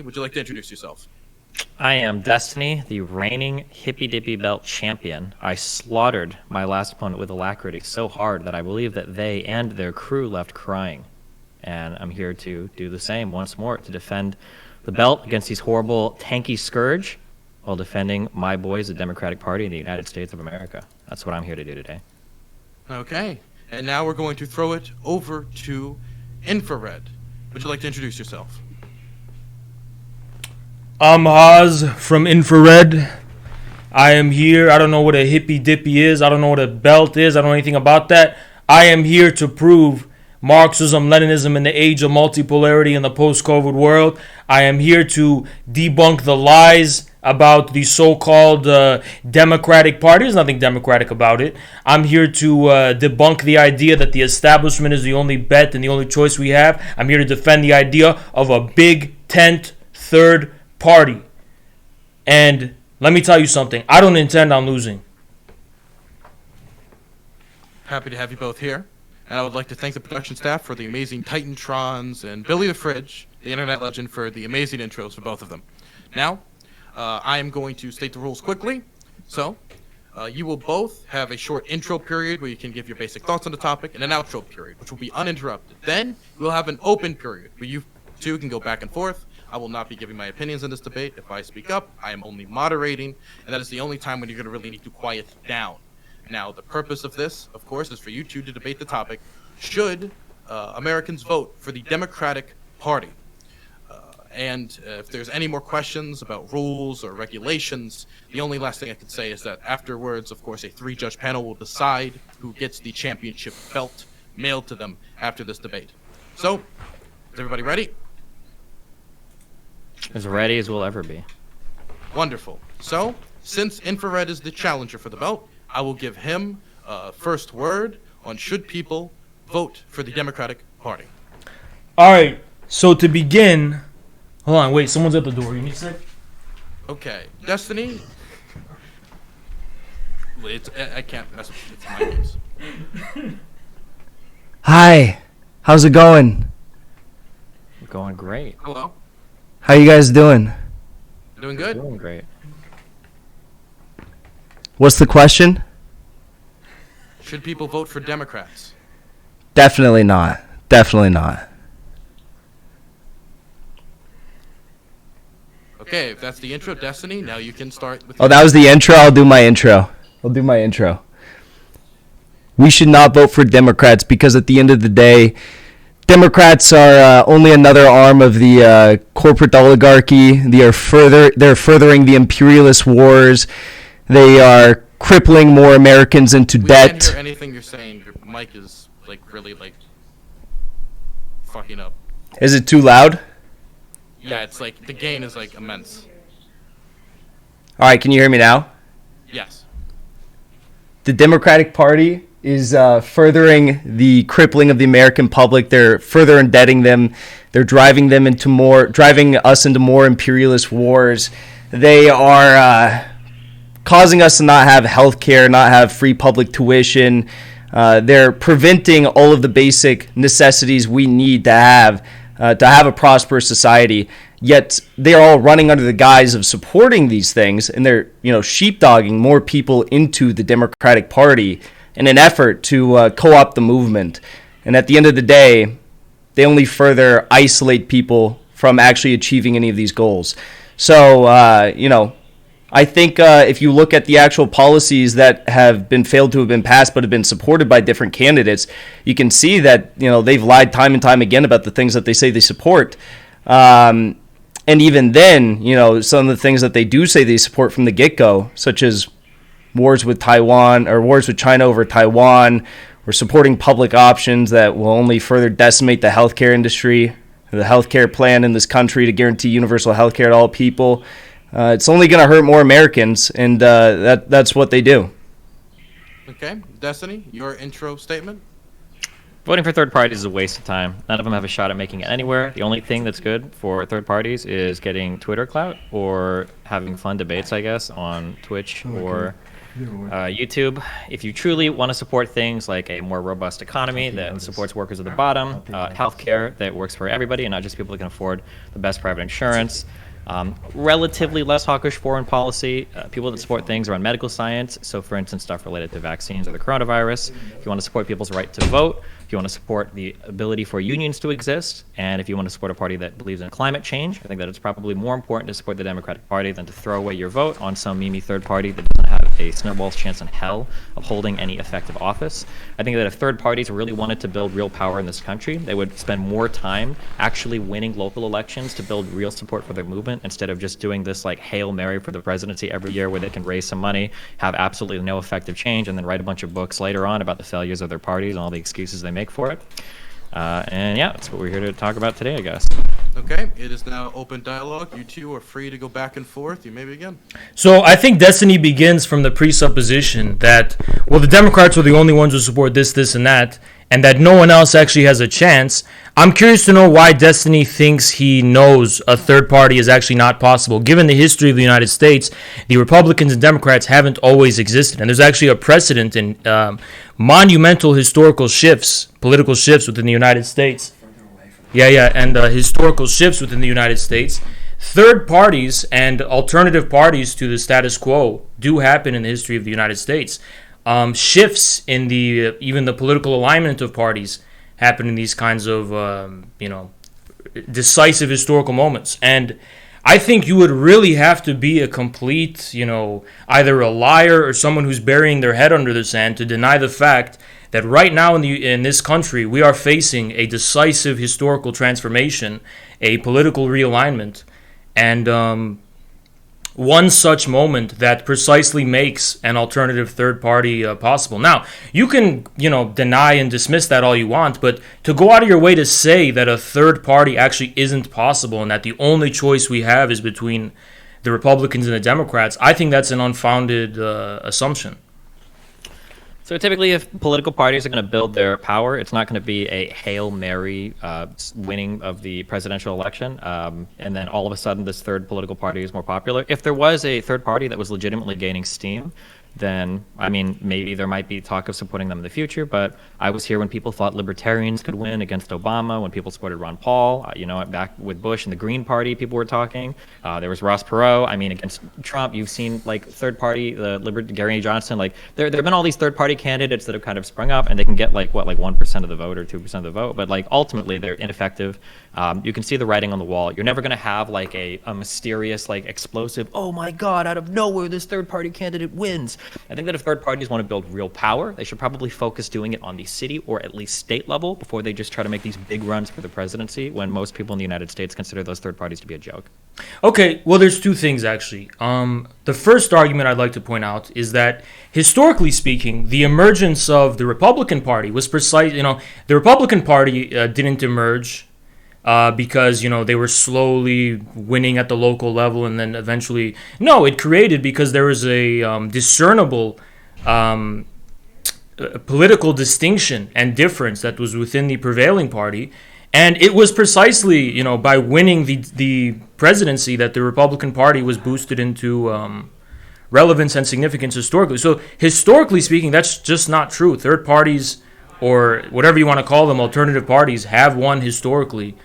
would you like to introduce yourself? I am Destiny, the reigning Hippy Dippy Belt champion. I slaughtered my last opponent with alacrity so hard that I believe that they and their crew left crying. And I'm here to do the same once more, to defend the belt against these horrible Tankie Scourge while defending my boys, the Democratic Party in the United States of America. That's what I'm here to do today. Okay, and now we're going to throw it over to Infrared. Would you like to introduce yourself? I'm Haas from Infrared. I am here. I don't know what a hippy dippy is. I don't know what a belt is. I don't know anything about that. I am here to prove Marxism, Leninism in the age of multipolarity in the post-COVID world. I am here to debunk the lies about the so-called Democratic Party. There's nothing democratic about it. I'm here to debunk the idea that the establishment is the only bet and the only choice we have. I'm here to defend the idea of a big tent third party. And let me tell you something. I don't intend on losing. Happy to have you both here. And I would like to thank the production staff for the amazing Titantrons and Billy the Fridge, the internet legend, for the amazing intros for both of them. Now, I am going to state the rules quickly. So, you will both have a short intro period where you can give your basic thoughts on the topic, and an outro period, which will be uninterrupted. Then, we'll have an open period where you two can go back and forth. I will not be giving my opinions in this debate. If I speak up, I am only moderating, and that is the only time when you're going to really need to quiet down. Now, the purpose of this, of course, is for you two to debate the topic. Should Americans vote for the Democratic Party? And if there's any more questions about rules or regulations, the only last thing I can say is that afterwards, of course, a 3-judge panel will decide who gets the championship belt mailed to them after this debate. So, is everybody ready? As ready as we'll ever be. Wonderful. So, since Infrared is the challenger for the belt, I will give him first word on should people vote for the Democratic Party. All right. So to begin, hold on. Wait, someone's at the door. You need a sec? Okay, Destiny. I can't mess with it. It's my games. Hi, how's it going? Going great. Hello. How you guys doing? Doing good? Doing great. What's the question? Should people vote for Democrats? Definitely not. Definitely not. Okay, if that's the intro, Destiny, now you can start with... Oh, that was the intro? I'll do my intro. We should not vote for Democrats because at the end of the day, Democrats are only another arm of the corporate oligarchy. They're furthering the imperialist wars. They are crippling more Americans into debt. We can't hear anything you're saying. Your mic is, really, fucking up. Is it too loud? Yeah, it's the gain is, immense. All right, can you hear me now? Yes. The Democratic Party is furthering the crippling of the American public. They're further indebting them. They're driving us into more imperialist wars. They are causing us to not have health care, not have free public tuition. They're preventing all of the basic necessities we need to have a prosperous society. Yet they're all running under the guise of supporting these things, and they're sheepdogging more people into the Democratic Party in an effort to co-opt the movement. And at the end of the day, they only further isolate people from actually achieving any of these goals. So, I think if you look at the actual policies that have been failed to have been passed but have been supported by different candidates, you can see that they've lied time and time again about the things that they say they support. And even then, some of the things that they do say they support from the get-go, such as wars with Taiwan or wars with China over Taiwan, or supporting public options that will only further decimate the healthcare industry, the healthcare plan in this country to guarantee universal healthcare to all people. It's only going to hurt more Americans, and that's what they do. Okay, Destiny, your intro statement? Voting for third parties is a waste of time. None of them have a shot at making it anywhere. The only thing that's good for third parties is getting Twitter clout or having fun debates, I guess, on Twitch or YouTube. If you truly want to support things like a more robust economy that supports workers at the bottom, healthcare that works for everybody and not just people who can afford the best private insurance, relatively less hawkish foreign policy, people that support things around medical science, so for instance stuff related to vaccines or the coronavirus, if you want to support people's right to vote, if you want to support the ability for unions to exist, and if you want to support a party that believes in climate change, I think that it's probably more important to support the Democratic Party than to throw away your vote on some meme third party that doesn't have a snowball's chance in hell of holding any effective office. I think that if third parties really wanted to build real power in this country, they would spend more time actually winning local elections to build real support for their movement instead of just doing this like Hail Mary for the presidency every year where they can raise some money, have absolutely no effective change, and then write a bunch of books later on about the failures of their parties and all the excuses they make for it. And yeah, that's what we're here to talk about today, I guess. Okay, it is now open dialogue. You two are free to go back and forth. You may begin. So I think Destiny begins from the presupposition that, well, the Democrats are the only ones who support this, and that no one else actually has a chance. I'm curious to know why Destiny thinks he knows a third party is actually not possible. Given the history of the United States, the Republicans and Democrats haven't always existed, and there's actually a precedent in monumental historical shifts, political shifts within the United States. And historical shifts within the United States. Third parties and alternative parties to the status quo do happen in the history of the United States. Shifts in the even the political alignment of parties happen in these kinds of decisive historical moments. And I think you would really have to be a complete, either a liar or someone who's burying their head under the sand to deny the fact that right now in this country we are facing a decisive historical transformation, a political realignment, and one such moment that precisely makes an alternative third party possible. Now, you can, deny and dismiss that all you want, but to go out of your way to say that a third party actually isn't possible and that the only choice we have is between the Republicans and the Democrats, I think that's an unfounded assumption. So typically, if political parties are going to build their power, it's not going to be a Hail Mary winning of the presidential election, and then all of a sudden this third political party is more popular. If there was a third party that was legitimately gaining steam, then, maybe there might be talk of supporting them in the future, but I was here when people thought libertarians could win against Obama, when people supported Ron Paul, back with Bush and the Green Party, people were talking. There was Ross Perot, against Trump, you've seen, third party, Gary Johnson, there have been all these third party candidates that have kind of sprung up, and they can get, 1% of the vote or 2% of the vote, but, ultimately, they're ineffective. You can see the writing on the wall. You're never going to have, a mysterious, explosive, oh my God, out of nowhere, this third party candidate wins. I think that if third parties want to build real power, they should probably focus doing it on the city or at least state level before they just try to make these big runs for the presidency when most people in the United States consider those third parties to be a joke. Okay, well, there's two things, actually. The first argument I'd like to point out is that, historically speaking, the emergence of the Republican Party was precise. The Republican Party didn't emerge because, they were slowly winning at the local level and then eventually... No, it created because there was a discernible political distinction and difference that was within the prevailing party. And it was precisely, by winning the presidency that the Republican Party was boosted into relevance and significance historically. So historically speaking, that's just not true. Third parties, or whatever you want to call them, alternative parties, have won historically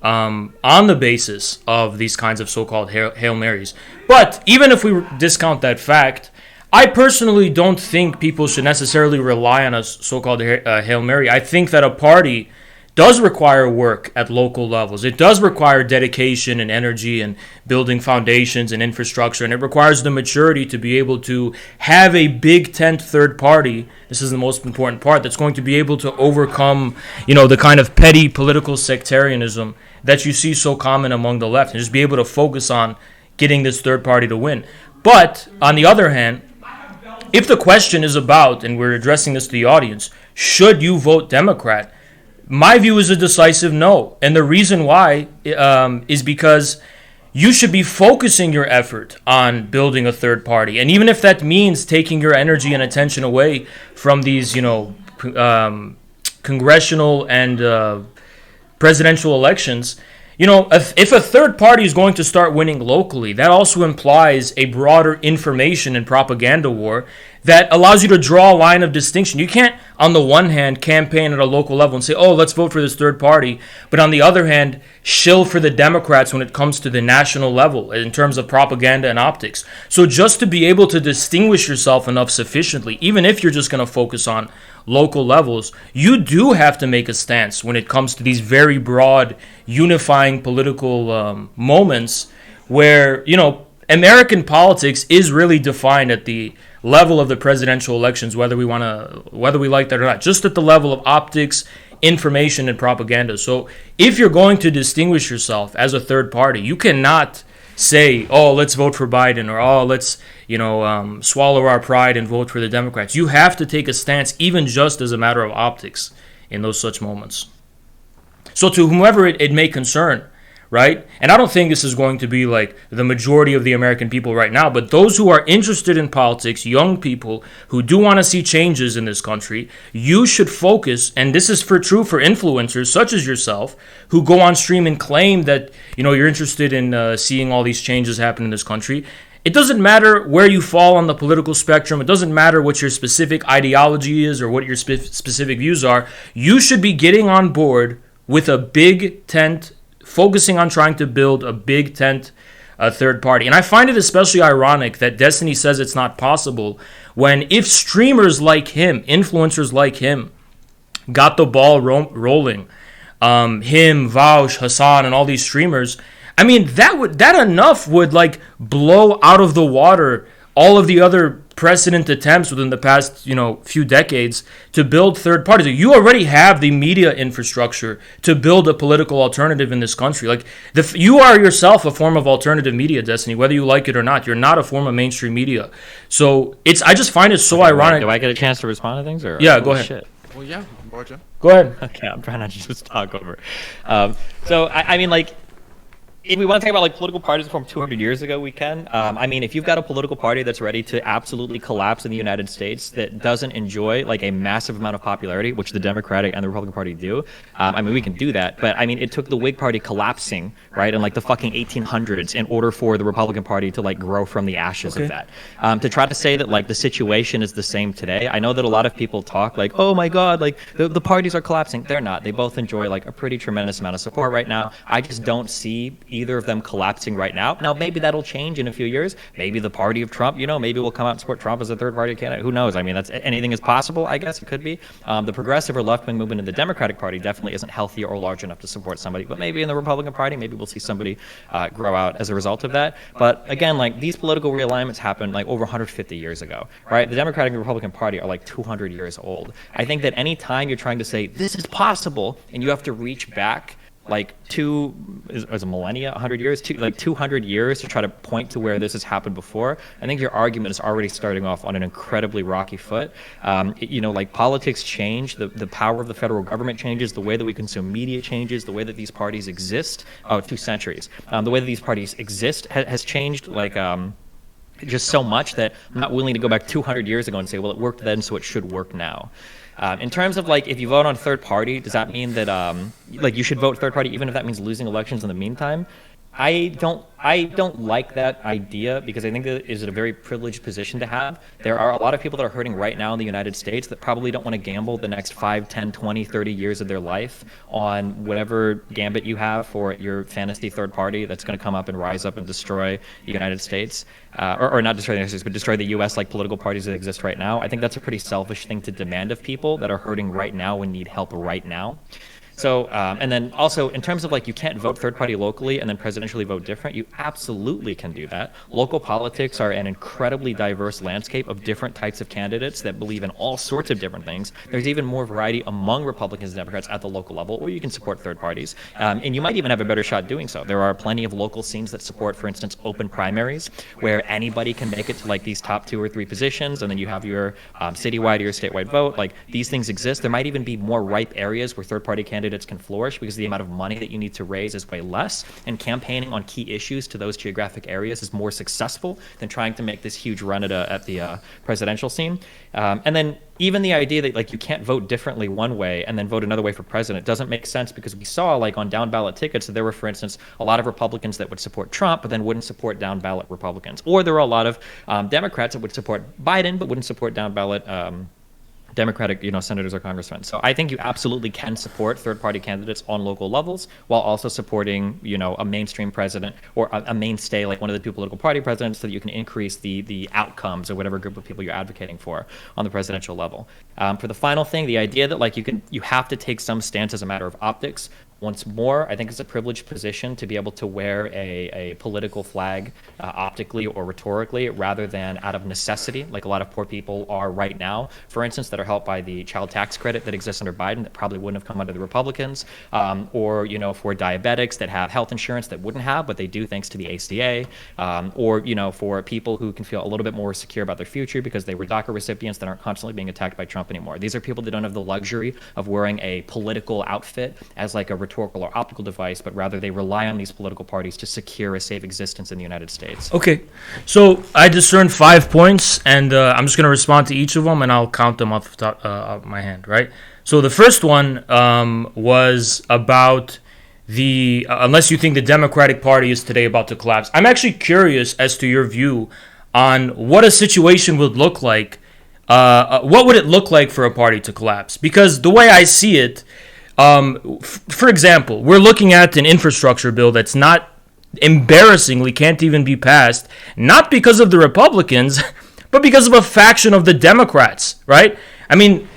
on the basis of these kinds of so-called Hail Marys. But even if we discount that fact, I personally don't think people should necessarily rely on a so-called Hail Mary. I think that a party does require work at local levels. It does require dedication and energy and building foundations and infrastructure, and it requires the maturity to be able to have a big tent third party. This is the most important part, that's going to be able to overcome, the kind of petty political sectarianism that you see so common among the left, and just be able to focus on getting this third party to win. But on the other hand, if the question is about, and we're addressing this to the audience, should you vote Democrat? My view is a decisive no. And the reason why is because you should be focusing your effort on building a third party. And even if that means taking your energy and attention away from these, congressional and presidential elections, if a third party is going to start winning locally, that also implies a broader information and propaganda war that allows you to draw a line of distinction. You can't, on the one hand, campaign at a local level and say, oh, let's vote for this third party, but on the other hand, shill for the Democrats when it comes to the national level in terms of propaganda and optics. So just to be able to distinguish yourself enough sufficiently, even if you're just going to focus on local levels, you do have to make a stance when it comes to these very broad, unifying political moments where, American politics is really defined at the level of the presidential elections, whether we like that or not, just at the level of optics, information, and propaganda. So if you're going to distinguish yourself as a third party, you cannot say, oh, let's vote for Biden, or oh, let's swallow our pride and vote for the Democrats. You have to take a stance, even just as a matter of optics, in those such moments. So to whomever it may concern, right? And I don't think this is going to be like the majority of the American people right now, but those who are interested in politics, young people who do want to see changes in this country, you should focus, and this is true for influencers such as yourself, who go on stream and claim that, you're interested in seeing all these changes happen in this country. It doesn't matter where you fall on the political spectrum. It doesn't matter what your specific ideology is or what your specific views are. You should be getting on board with a big tent, focusing on trying to build a big tent third party. And I find it especially ironic that Destiny says it's not possible when, if streamers like him, influencers like him, got the ball rolling, him, Vaush, Hassan, and all these streamers, I mean, that enough would like blow out of the water all of the other precedent attempts within the past, few decades to build third parties. You already have the media infrastructure to build a political alternative in this country. Like, you are yourself a form of alternative media, Destiny, whether you like it or not. You're not a form of mainstream media. So I just find it so ironic. Do I get a chance to respond to things? Or yeah, go ahead. Shit? Well, yeah, Borja. Go ahead. Okay, I'm trying not to just talk over. So I mean, like, if we want to talk about like political parties formed 200 years ago, we can. I mean, if you've got a political party that's ready to absolutely collapse in the United States, that doesn't enjoy like a massive amount of popularity, which the Democratic and the Republican Party do, I mean, we can do that. But I mean, it took the Whig Party collapsing, right, in like the fucking 1800s in order for the Republican Party to like grow from the ashes of that. To try to say that like the situation is the same today, I know that a lot of people talk like, oh my God, like the parties are collapsing. They're not. They both enjoy like a pretty tremendous amount of support right now. I just don't see either of them collapsing right now. Now, maybe that'll change in a few years. Maybe the party of Trump, maybe we'll come out and support Trump as a third party candidate. Who knows? I mean, anything is possible, I guess. It could be. The progressive or left-wing movement in the Democratic Party definitely isn't healthy or large enough to support somebody. But maybe in the Republican Party, maybe we'll see somebody grow out as a result of that. But again, like, these political realignments happened like over 150 years ago, right? The Democratic and Republican Party are like 200 years old. I think that any time you're trying to say this is possible and you have to reach back like as a millennia, 100 years, 200 years to try to point to where this has happened before, I think your argument is already starting off on an incredibly rocky foot. Like, politics change, the power of the federal government changes, the way that we consume media changes, the way that these parties exist, 2 centuries. The way that these parties exist has changed, like, just so much that I'm not willing to go back 200 years ago and say, well, it worked then, so it should work now. In terms of like, if you vote on third party, does that mean that like you should vote third party even if that means losing elections in the meantime? I don't like that idea, because I think that it is a very privileged position to have. There are a lot of people that are hurting right now in the United States that probably don't want to gamble the next 5, 10, 20, 30 years of their life on whatever gambit you have for your fantasy third party that's going to come up and rise up and destroy the United States. Or not destroy the United States, but destroy the U.S. like political parties that exist right now. I think that's a pretty selfish thing to demand of people that are hurting right now and need help right now. So, and then also in terms of like, you can't vote third party locally and then presidentially vote different. You absolutely can do that. Local politics are an incredibly diverse landscape of different types of candidates that believe in all sorts of different things. There's even more variety among Republicans and Democrats at the local level, or you can support third parties. And you might even have a better shot doing so. There are plenty of local scenes that support, for instance, open primaries, where anybody can make it to like these top 2 or 3 positions, and then you have your citywide or your statewide vote. Like, these things exist. There might even be more ripe areas where third party candidates candidates can flourish because the amount of money that you need to raise is way less, and campaigning on key issues to those geographic areas is more successful than trying to make this huge run at the presidential scene. And then even the idea that like you can't vote differently one way and then vote another way for president doesn't make sense, because we saw like on down ballot tickets that there were, for instance, a lot of Republicans that would support Trump but then wouldn't support down ballot Republicans, or there were a lot of Democrats that would support Biden but wouldn't support down ballot Democratic, senators or congressmen. So I think you absolutely can support third-party candidates on local levels while also supporting, a mainstream president or a mainstay like one of the two political party presidents, so that you can increase the outcomes of whatever group of people you're advocating for on the presidential level. For the final thing, the idea that like you have to take some stance as a matter of optics. Once more, I think it's a privileged position to be able to wear a political flag optically or rhetorically rather than out of necessity, like a lot of poor people are right now, for instance, that are helped by the child tax credit that exists under Biden that probably wouldn't have come under the Republicans, or, for diabetics that have health insurance that wouldn't have, but they do thanks to the ACA, or, for people who can feel a little bit more secure about their future because they were DACA recipients that aren't constantly being attacked by Trump anymore. These are people that don't have the luxury of wearing a political outfit as like a rhetorical or optical device, but rather they rely on these political parties to secure a safe existence in the United States. Okay, so I discerned 5 points, and I'm just going to respond to each of them, and I'll count them off the top of my hand, right? So the first one was about unless you think the Democratic Party is today about to collapse. I'm actually curious as to your view on what a situation would look like. What would it look like for a party to collapse? Because the way I see it, for example, we're looking at an infrastructure bill that's not, embarrassingly, can't even be passed, not because of the Republicans, but because of a faction of the Democrats, right? I mean,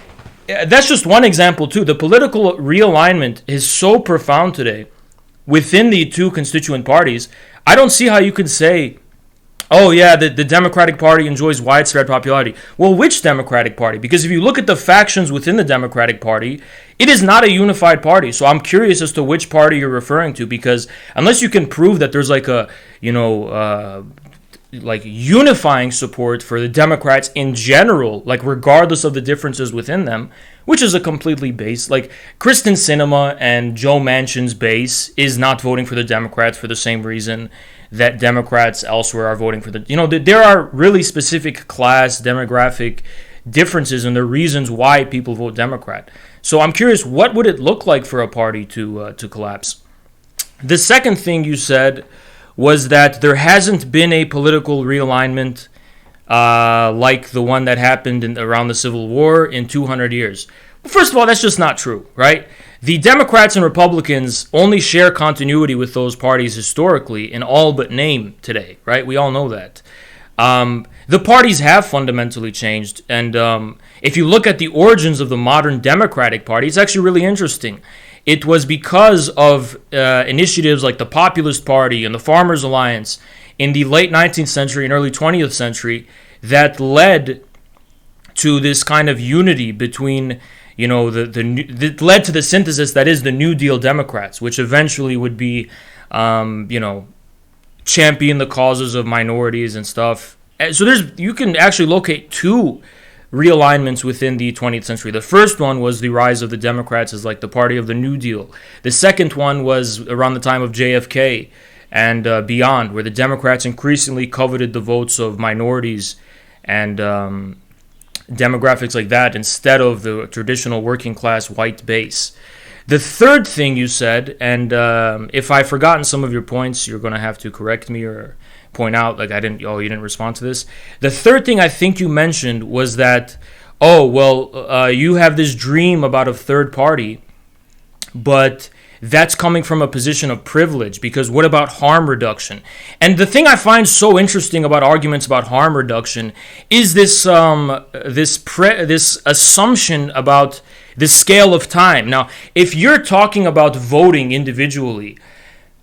that's just one example, too. The political realignment is so profound today within the two constituent parties. I don't see how you could say, oh, yeah, the Democratic Party enjoys widespread popularity. Well, which Democratic Party? Because if you look at the factions within the Democratic Party, it is not a unified party. So I'm curious as to which party you're referring to, because unless you can prove that there's like a, like unifying support for the Democrats in general, like regardless of the differences within them, which is a completely base, like Kristen Sinema and Joe Manchin's base is not voting for the Democrats for the same reason that Democrats elsewhere are voting for there are really specific class demographic differences and the reasons why people vote Democrat. So I'm curious, what would it look like for a party to collapse? The second thing you said was that there hasn't been a political realignment like the one that happened around the Civil War in 200 years. Well, first of all, that's just not true, right? The Democrats and Republicans only share continuity with those parties historically in all but name today, right? We all know that. The parties have fundamentally changed, and if you look at the origins of the modern Democratic Party, it's actually really interesting. It was because of initiatives like the Populist Party and the Farmers Alliance in the late 19th century and early 20th century that led to this kind of unity between, that led to the synthesis that is the New Deal Democrats, which eventually would be, champion the causes of minorities and stuff. So you can actually locate two realignments within the 20th century. The first one was the rise of the Democrats as like the party of the New Deal. The second one was around the time of JFK and beyond, where the Democrats increasingly coveted the votes of minorities and demographics like that instead of the traditional working class white base. The third thing you said, and if I've forgotten some of your points, you're going to have to correct me or point out, like you didn't respond to this. The third thing I think you mentioned was that, you have this dream about a third party, but that's coming from a position of privilege, because what about harm reduction? And the thing I find so interesting about arguments about harm reduction is this assumption about the scale of time. Now, if you're talking about voting individually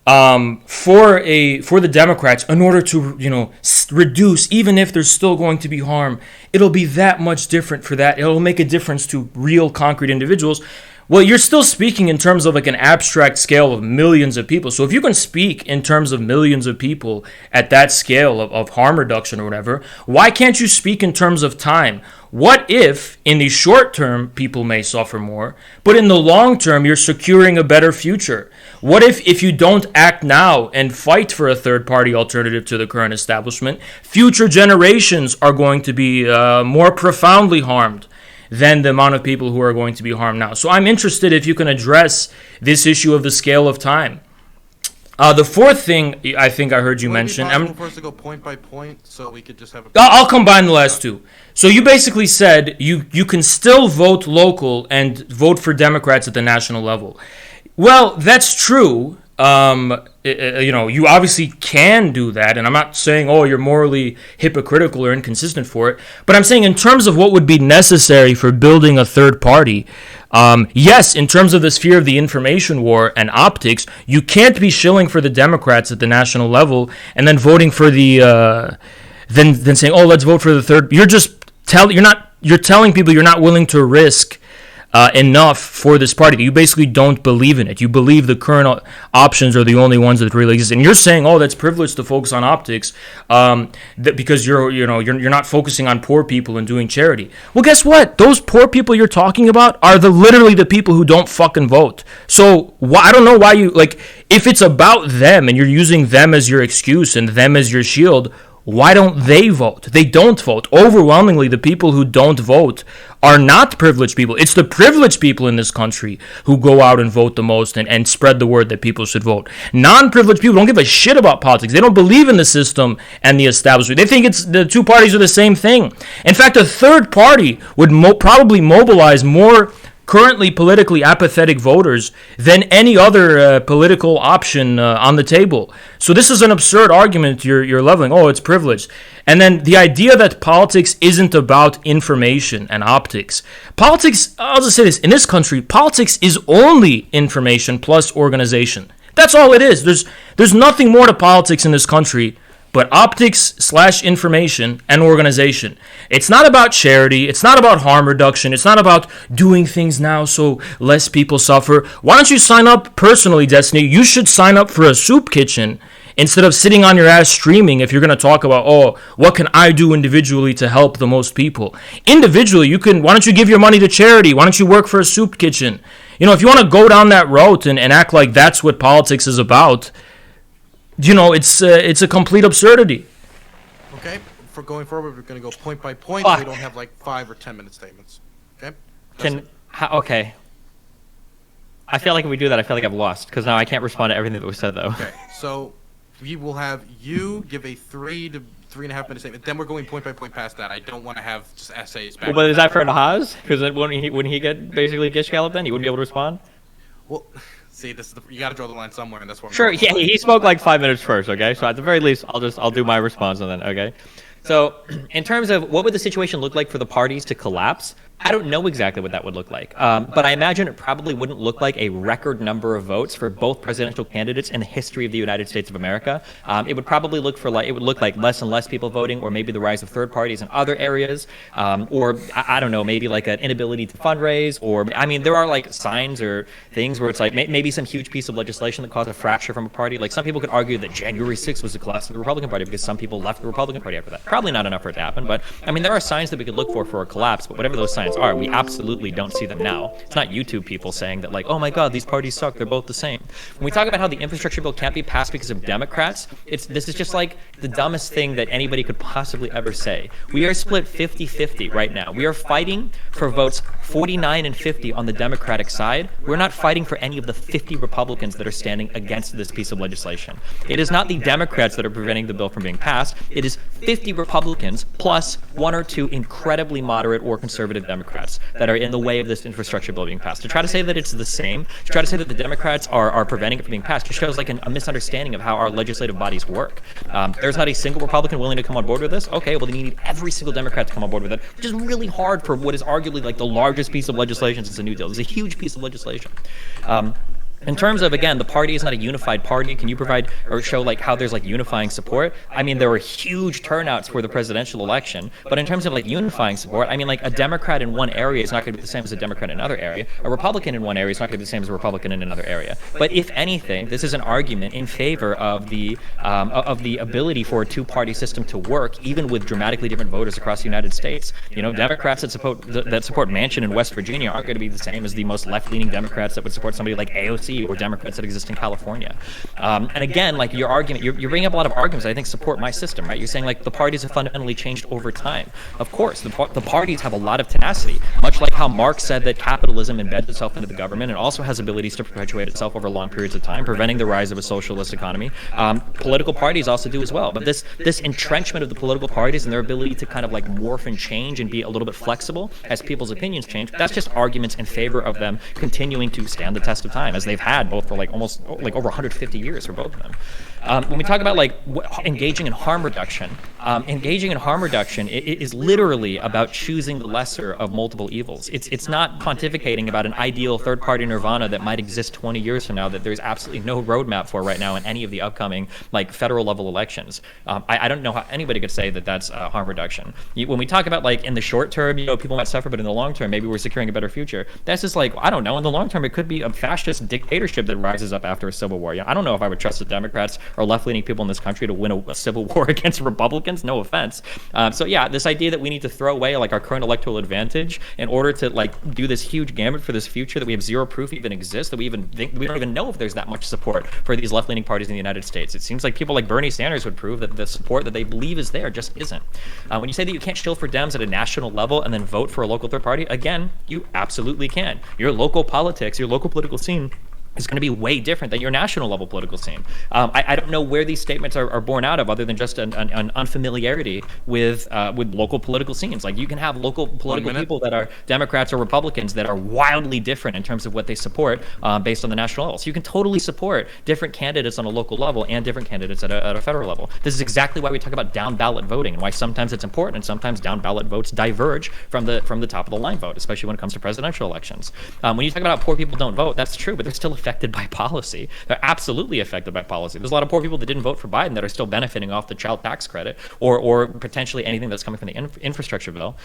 for the Democrats in order to reduce, even if there's still going to be harm, it'll be that much different for that. It'll make a difference to real concrete individuals. Well, you're still speaking in terms of like an abstract scale of millions of people. So if you can speak in terms of millions of people at that scale of harm reduction or whatever, why can't you speak in terms of time? What if in the short term people may suffer more, but in the long term you're securing a better future? What if you don't act now and fight for a third party alternative to the current establishment, future generations are going to be more profoundly harmed than the amount of people who are going to be harmed now. So I'm interested if you can address this issue of the scale of time. The fourth thing I think I heard you mention. Would it be possible for us to go point by point so we could just have a... I'll combine the last two. So you basically said you can still vote local and vote for Democrats at the national level. Well, that's true. You obviously can do that, and I'm not saying, oh, you're morally hypocritical or inconsistent for it, but I'm saying in terms of what would be necessary for building a third party, yes, in terms of the sphere of the information war and optics, you can't be shilling for the Democrats at the national level and then voting for the, then saying, oh, let's vote for the third. You're telling people you're not willing to risk enough for this party. You basically don't believe in it. You believe the current options are the only ones that really exist. And you're saying, oh, that's privileged to focus on optics because you're not focusing on poor people and doing charity. Well, guess what? Those poor people you're talking about are literally the people who don't fucking vote. So I don't know why if it's about them and you're using them as your excuse and them as your shield, why don't they vote? They don't vote. Overwhelmingly, the people who don't vote are not privileged people. It's the privileged people in this country who go out and vote the most and spread the word that people should vote. Non-privileged people don't give a shit about politics. They don't believe in the system and the establishment. They think the two parties are the same thing. In fact, a third party would probably mobilize more currently politically apathetic voters than any other political option on the table. So this is an absurd argument you're leveling. Oh, it's privileged. And then the idea that politics isn't about information and optics. Politics, I'll just say this, in this country, politics is only information plus organization. That's all it is. There's nothing more to politics in this country but optics/information and organization. It's not about charity. It's not about harm reduction. It's not about doing things now so less people suffer. Why don't you sign up personally, Destiny? You should sign up for a soup kitchen instead of sitting on your ass streaming if you're going to talk about, oh, what can I do individually to help the most people? Individually, why don't you give your money to charity? Why don't you work for a soup kitchen? If you want to go down that route and act like that's what politics is about, it's a complete absurdity. Okay, for going forward, we're going to go point by point. Fuck. We don't have 5 or 10 minute statements. Okay? Okay. I feel like if we do that, I feel like I've lost because now I can't respond to everything that was said, though. Okay, so we will have you give a 3 to 3.5 minute statement. Then we're going point by point past that. I don't want to have just essays back. Well, but is that for Nahaz? Because wouldn't he get basically gish gallop then? He wouldn't be able to respond? Well, see, you got to draw the line somewhere, and that's what. Sure. Yeah, he spoke 5 minutes first. Okay, so at the very least, I'll do my response and then okay. So, in terms of what would the situation look like for the parties to collapse, I don't know exactly what that would look like, but I imagine it probably wouldn't look like a record number of votes for both presidential candidates in the history of the United States of America. It would probably look like less and less people voting, or maybe the rise of third parties in other areas, or I don't know, maybe like an inability to fundraise, or there are signs or things where it's maybe some huge piece of legislation that caused a fracture from a party. Like some people could argue that January 6th was a collapse of the Republican Party because some people left the Republican Party after that. Probably not enough for it to happen, but there are signs that we could look for a collapse. But whatever those signs are, we absolutely don't see them now. It's not YouTube people saying that oh my god, these parties suck, they're both the same. When we talk about how the infrastructure bill can't be passed because of Democrats, this is just the dumbest thing that anybody could possibly ever say. We are split 50-50 right now. We are fighting for votes 49 and 50 on the Democratic side. We're not fighting for any of the 50 Republicans that are standing against this piece of legislation. It is not the Democrats that are preventing the bill from being passed. It is 50 Republicans plus 1 or 2 incredibly moderate or conservative Democrats that are in the way of this infrastructure bill being passed. To try to say that it's the same, to try to say that the Democrats are preventing it from being passed, just shows a misunderstanding of how our legislative bodies work. There's not a single Republican willing to come on board with this. Okay, well then you need every single Democrat to come on board with it, which is really hard for what is arguably the largest piece of legislation since the New Deal. It's a huge piece of legislation. In terms of, again, the party is not a unified party. Can you provide or show like how there's like unifying support? I mean, there were huge turnouts for the presidential election, but in terms of like unifying support, I mean, like a Democrat in one area is not going to be the same as a Democrat in another area. A Republican in one area is not going to be the same as a Republican in another area. But if anything, this is an argument in favor of the ability for a two-party system to work, even with dramatically different voters across the United States. You know, Democrats that support Manchin in West Virginia aren't going to be the same as the most left-leaning Democrats that would support somebody like AOC or Democrats that exist in California. And again, like your argument, you're bringing up a lot of arguments that I think support my system, right? You're saying like the parties have fundamentally changed over time. Of course, the parties have a lot of tenacity, much like how Marx said that capitalism embeds itself into the government and also has abilities to perpetuate itself over long periods of time, preventing the rise of a socialist economy. Political parties also do as well. But this entrenchment of the political parties and their ability to kind of like morph and change and be a little bit flexible as people's opinions change, that's just arguments in favor of them continuing to stand the test of time, as they've had both for like almost like over 150 years for both of them. When we talk about like engaging in harm reduction, it is literally about choosing the lesser of multiple evils. It's not pontificating about an ideal third-party nirvana that might exist 20 years from now that there's absolutely no roadmap for right now in any of the upcoming like federal level elections. I don't know how anybody could say that that's harm reduction. When we talk about like in the short term, you know, people might suffer, but in the long term, maybe we're securing a better future. That's just like, I don't know. In the long term, it could be a fascist dictatorship that rises up after a civil war. I don't know if I would trust the Democrats or left-leaning people in this country to win a civil war against Republicans. No offense. So yeah, this idea that we need to throw away like our current electoral advantage in order to like do this huge gamut for this future that we have zero proof even exists, that we don't even know if there's that much support for these left-leaning parties in the United States. It seems like people like Bernie Sanders would prove that the support that they believe is there just isn't. When you say that you can't shill for Dems at a national level and then vote for a local third party, again, you absolutely can. Your local politics, your local political scene is going to be way different than your national level political scene. I don't know where these statements are born out of, other than just an unfamiliarity with local political scenes. Like you can have local political people that are Democrats or Republicans that are wildly different in terms of what they support based on the national level. So you can totally support different candidates on a local level and different candidates at a federal level. This is exactly why we talk about down ballot voting and why sometimes it's important and sometimes down ballot votes diverge from the top of the line vote, especially when it comes to presidential elections. When you talk about how poor people don't vote, that's true, but they're still affected by policy. They're absolutely affected by policy. There's a lot of poor people that didn't vote for Biden that are still benefiting off the child tax credit or potentially anything that's coming from the infrastructure bill.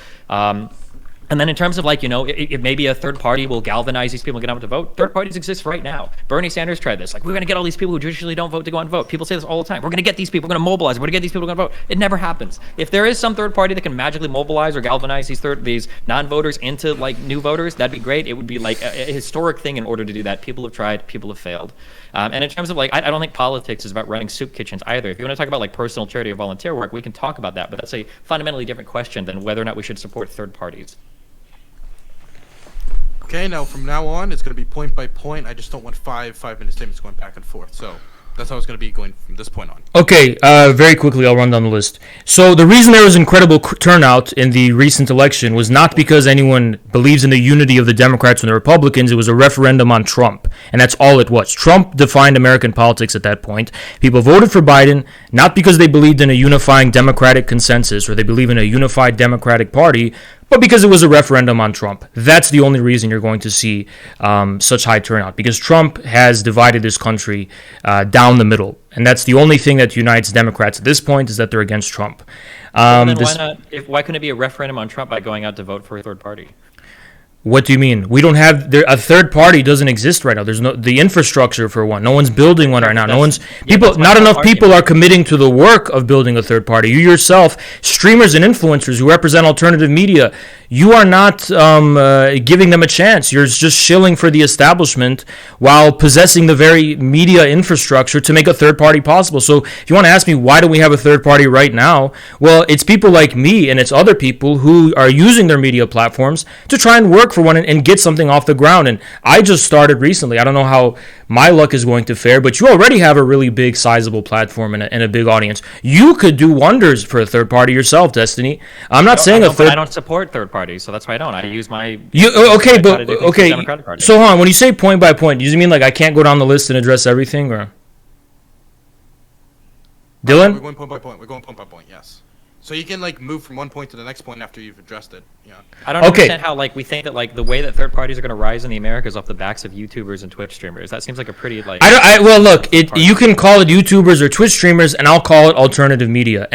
And then in terms of like, you know, it maybe a third party will galvanize these people and get out to vote. Third parties exist right now. Bernie Sanders tried this. Like, we're going to get all these people who traditionally don't vote to go out and vote. People say this all the time. We're going to get these people. We're going to mobilize. We're going to get these people to go vote. It never happens. If there is some third party that can magically mobilize or galvanize these non-voters into like new voters, that'd be great. It would be like a historic thing in order to do that. People have tried. People have failed. And in terms of like, I don't think politics is about running soup kitchens either. If you want to talk about like personal charity or volunteer work, we can talk about that. But that's a fundamentally different question than whether or not we should support third parties. Okay, now from now on, it's going to be point by point. I just don't want 5-minute statements going back and forth. So that's how it's going to be going from this point on. Okay, very quickly, I'll run down the list. So the reason there was incredible turnout in the recent election was not because anyone believes in the unity of the Democrats and the Republicans. It was a referendum on Trump, and that's all it was. Trump defined American politics at that point. People voted for Biden not because they believed in a unifying Democratic consensus or they believe in a unified Democratic Party, but because it was a referendum on Trump. That's the only reason you're going to see such high turnout, because Trump has divided this country down the middle. And that's the only thing that unites Democrats at this point, is that they're against Trump. Then why couldn't it be a referendum on Trump by going out to vote for a third party? What do you mean? We don't have a third party doesn't exist right now. There's the infrastructure for one. No one's building one right now. Not enough people are committing to the work of building a third party. You yourself, streamers and influencers who represent alternative media, you are not giving them a chance. You're just shilling for the establishment while possessing the very media infrastructure to make a third party possible. So if you want to ask me why don't we have a third party right now, well, it's people like me and it's other people who are using their media platforms to try and work for one and get something off the ground. And I just started recently. I don't know how my luck is going to fare, but you already have a really big, sizable platform and a big audience. You could do wonders for a third party yourself, Destiny. I'm not saying I don't support third parties, so that's why I don't. I use my Democratic Party. So, hold on. When you say point by point, do you mean like I can't go down the list and address everything, or Dylan? We're going point by point. Yes. So you can like move from one point to the next point after you've addressed it. Yeah. I don't understand how like we think that like the way that third parties are going to rise in the Americas off the backs of YouTubers and Twitch streamers. That seems like a pretty like. Well, look, you can call it YouTubers or Twitch streamers, and I'll call it alternative media.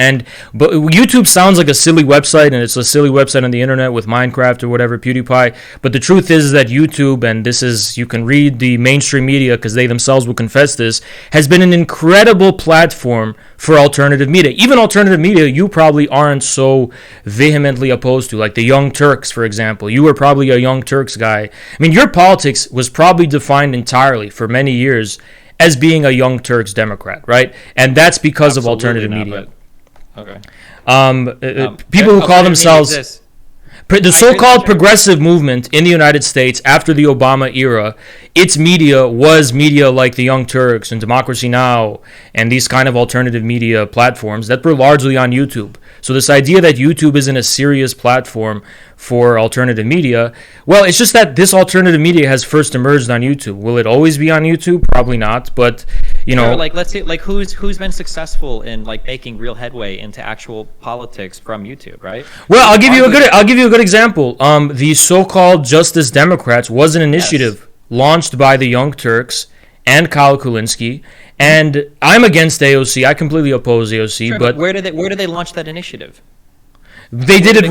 But YouTube sounds like a silly website, and it's a silly website on the internet with Minecraft or whatever, PewDiePie. But the truth is that YouTube, and this is, you can read the mainstream media because they themselves will confess this, has been an incredible platform for alternative media. Even alternative media you probably aren't so vehemently opposed to, like the Young Turks, for example. You were probably a Young Turks guy. I mean, your politics was probably defined entirely for many years as being a Young Turks Democrat, right? And that's because of alternative media. Okay. People who call themselves... The so-called progressive movement in the United States after the Obama era, its media was media like the Young Turks and Democracy Now! And these kind of alternative media platforms that were largely on YouTube. So this idea that YouTube isn't a serious platform for alternative media, well, it's just that this alternative media has first emerged on YouTube. Will it always be on YouTube? Probably not, but you know, like let's see, like who's been successful in like making real headway into actual politics from YouTube, right? Well, I'll give you a good example. The so-called Justice Democrats was an initiative launched by the Young Turks and Kyle Kulinski, and I'm against AOC. I completely oppose AOC. Sure, but where did they launch that initiative? They did it